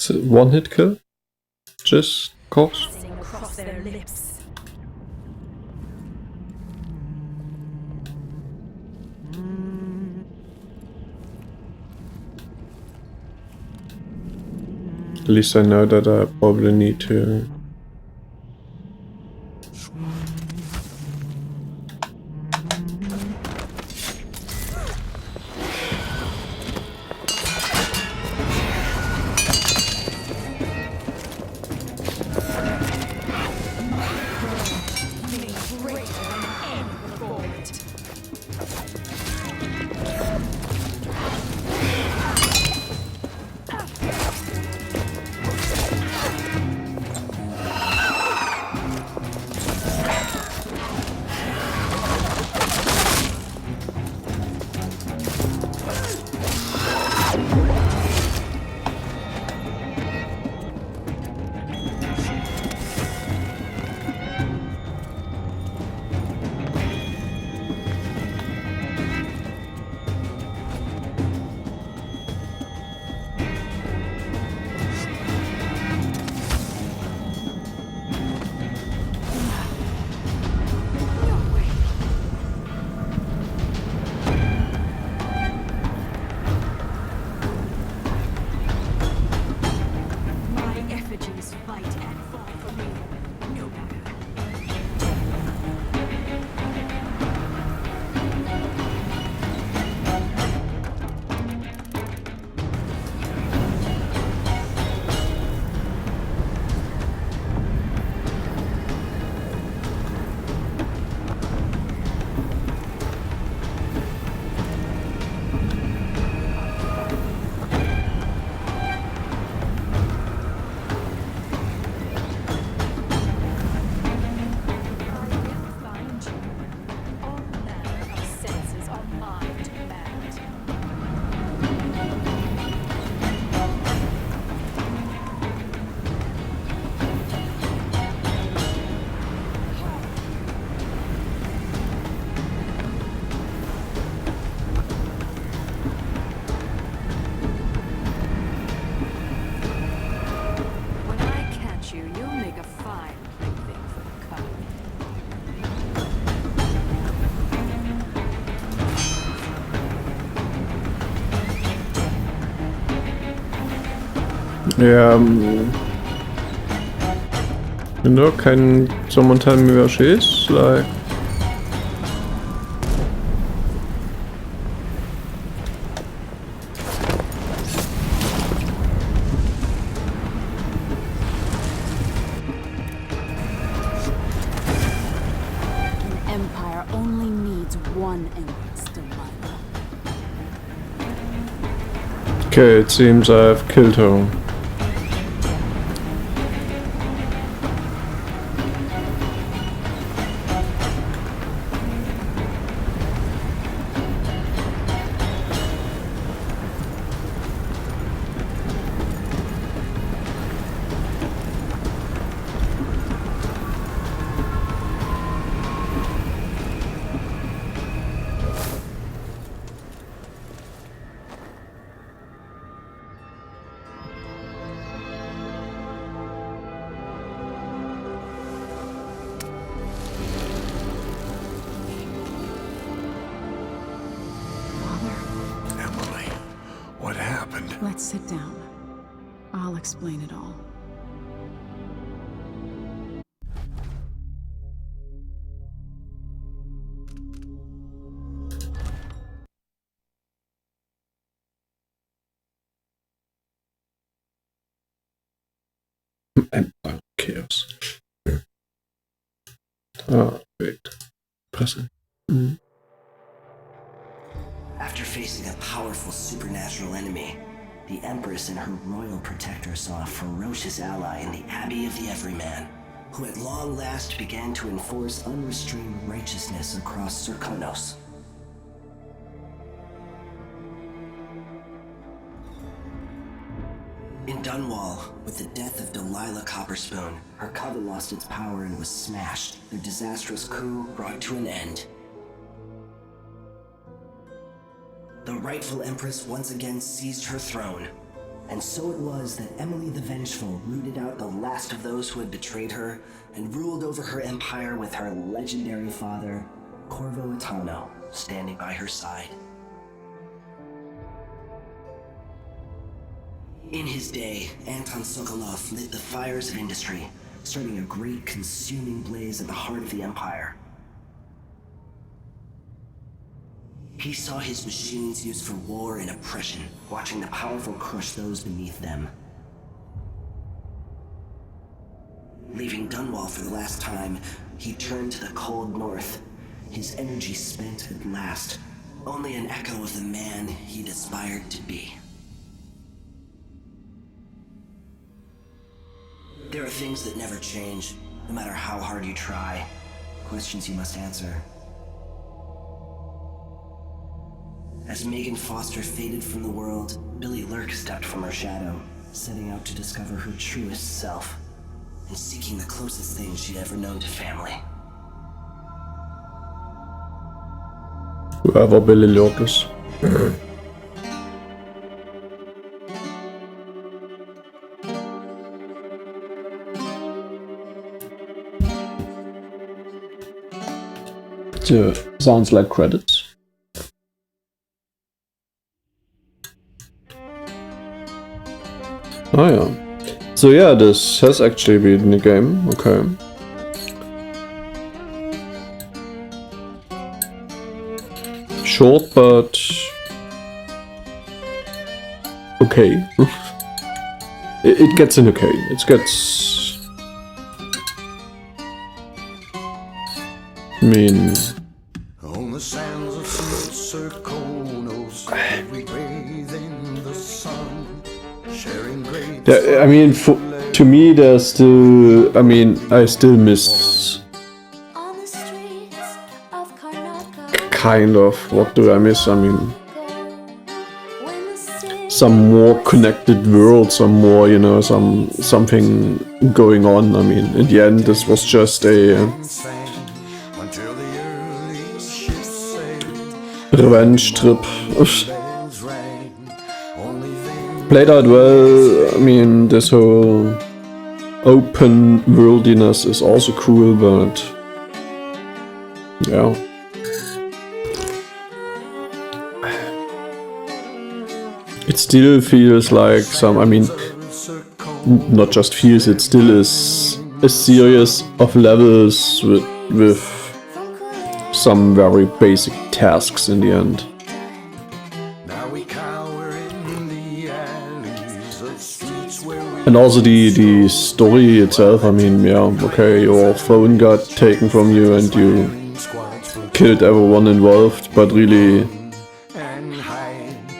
a one-hit kill. Just corpse. Across their lips. At least I know that I probably need to. Ja, no, can someone tell me where she is? Like, An empire only needs one Empress, Delilah. okay, it seems I've killed her. Emily, what happened? Let's sit down. I'll explain it all. Empire chaos. Oh, wait. Pressing. After facing a powerful supernatural enemy, the Empress and her royal protector saw a ferocious ally in the Abbey of the Everyman, who at long last began to enforce unrestrained righteousness across Serkonos. In Dunwall, with the death of Delilah Copperspoon, her coven lost its power and was smashed, their disastrous coup brought to an end. the rightful Empress once again seized her throne. And so it was that Emily the Vengeful rooted out the last of those who had betrayed her and ruled over her empire with her legendary father, Corvo Attano, standing by her side. In his day, Anton Sokolov lit the fires of industry, starting a great consuming blaze at the heart of the empire. He saw his machines used for war and oppression, watching the powerful crush those beneath them. Leaving Dunwall for the last time, he turned to the cold north, his energy spent at last, only an echo of the man he'd aspired to be. There are things that never change, no matter how hard you try. Questions you must answer. As Megan Foster faded from the world, Billy Lurk stepped from her shadow, setting out to discover her truest self, and seeking the closest thing she'd ever known to family. Whoever Billy Lurk is. Sounds like credits. Oh yeah. So yeah, this has actually been the game, okay. Short, but okay. It gets an okay. It gets... I mean... On the sands of Circonos, we bathe in the sun, sharing great. Yeah, I mean, to me, there's still. I mean, I still miss. Kind of. What do I miss? I mean, some more connected world, some more, you know, something going on. I mean, in the end, this was just a revenge trip. Played out well. I mean, this whole open worldiness is also cool, but yeah. It still feels like some, I mean, not just feels, it still is a series of levels with some very basic tasks in the end. And also the story itself, I mean, yeah, okay, your phone got taken from you and you killed everyone involved, but really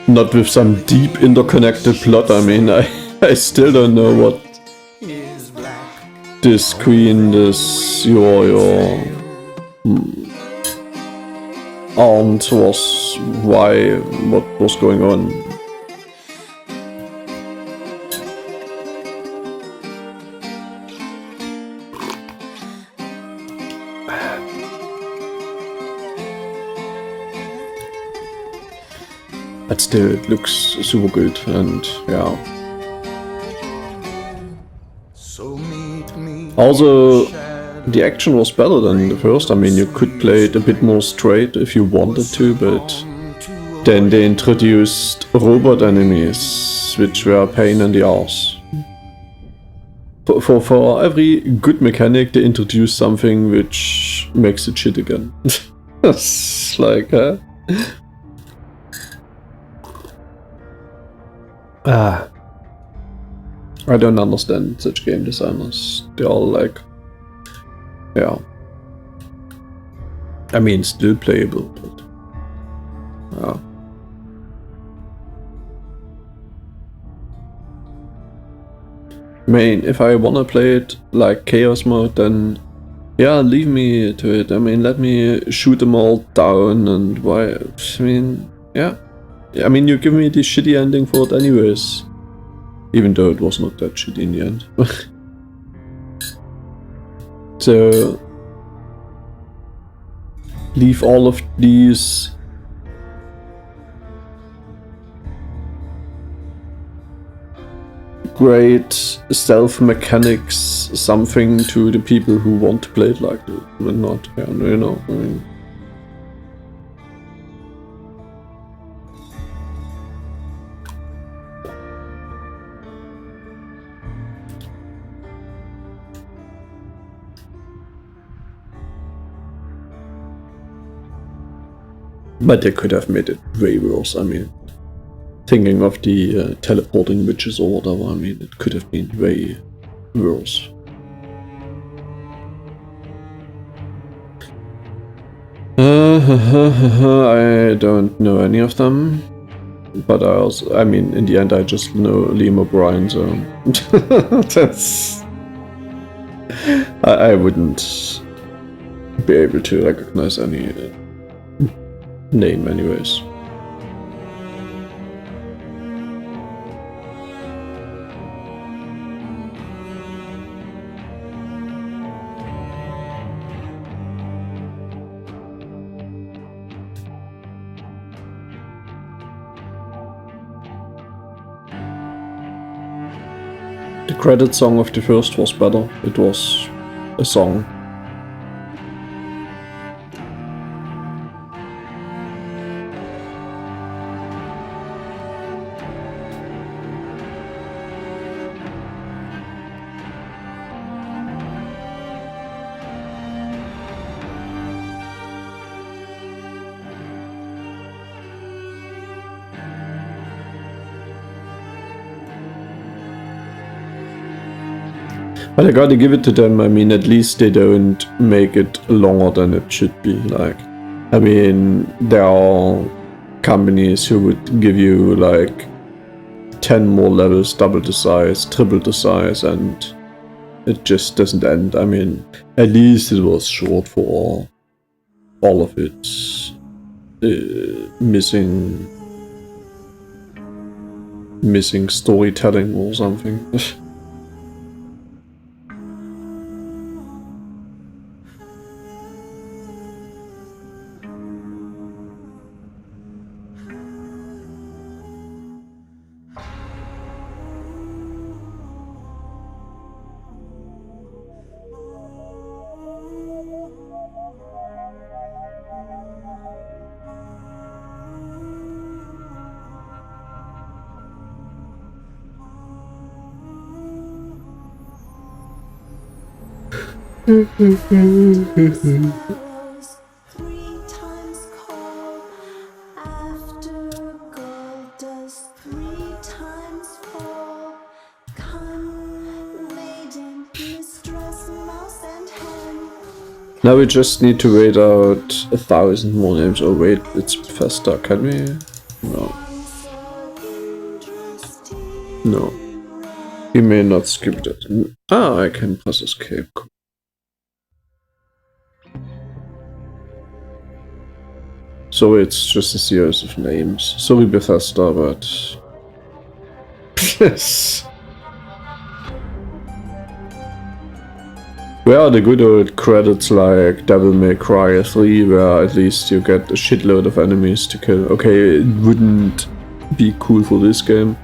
not with some deep interconnected plot. I mean, I still don't know what this queen, this your aunt was, why, what was going on. But still, it looks super good, and yeah. Also, the action was better than the first. I mean, you could play it a bit more straight if you wanted to, but then they introduced robot enemies, which were a pain in the arse. For every good mechanic, they introduce something which makes it shit again. It's like, I don't understand such game designers. They're all like, yeah. I mean, still playable, but yeah. I mean, if I wanna play it like Chaos Mode, then yeah, leave me to it. I mean, let me shoot them all down and why? I mean, yeah. I mean, you give me the shitty ending for it anyways. Even though it was not that shitty in the end. So leave all of these great stealth mechanics something to the people who want to play it like this, and not, you know, I mean. But they could have made it way worse, I mean. Thinking of the teleporting witches or whatever, I mean, it could have been way worse. I don't know any of them, but I mean, in the end, I just know Liam O'Brien, so that's. I wouldn't be able to recognize any name, anyways. The credit song of the first was better. It was a song. But I gotta give it to them, I mean, at least they don't make it longer than it should be, like, I mean, there are companies who would give you, like, 10 more levels, double the size, triple the size, and it just doesn't end. I mean, at least it was short for all of its missing storytelling or something. Now we just need to wait out 1,000 more names. Oh wait, it's faster, can we? No. No. We may not skip that. Ah, I can press escape. So it's just a series of names. Sorry Bethesda, but... Yes. Where are the good old credits like Devil May Cry 3, where at least you get a shitload of enemies to kill? Okay, it wouldn't be cool for this game.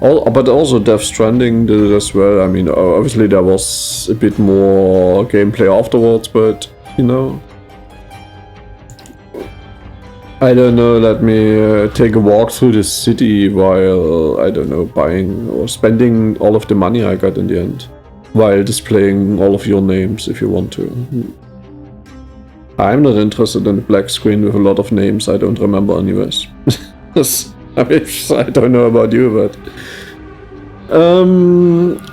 But also Death Stranding did it as well. I mean, obviously there was a bit more gameplay afterwards, but, you know... I don't know, let me take a walk through the city while, I don't know, buying or spending all of the money I got in the end. While displaying all of your names if you want to. I'm not interested in a black screen with a lot of names I don't remember anyways. I mean, I don't know about you, but...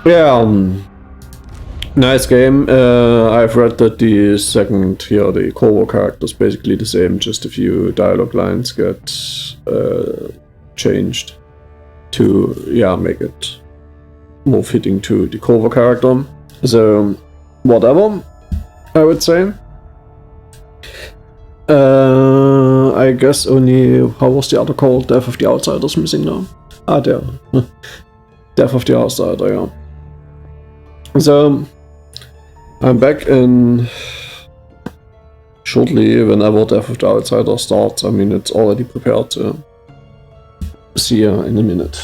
yeah. Nice game. I've read that the second here, the Corvo character is basically the same, just a few dialogue lines get changed to, yeah, make it more fitting to the Corvo character. So, whatever, I would say. I guess only, how was the other called? Death of the Outsiders missing now? Ah, there. Death of the Outsider, yeah. So, I'm back in shortly whenever Death of the Outsider starts. I mean, it's already prepared, so see ya in a minute.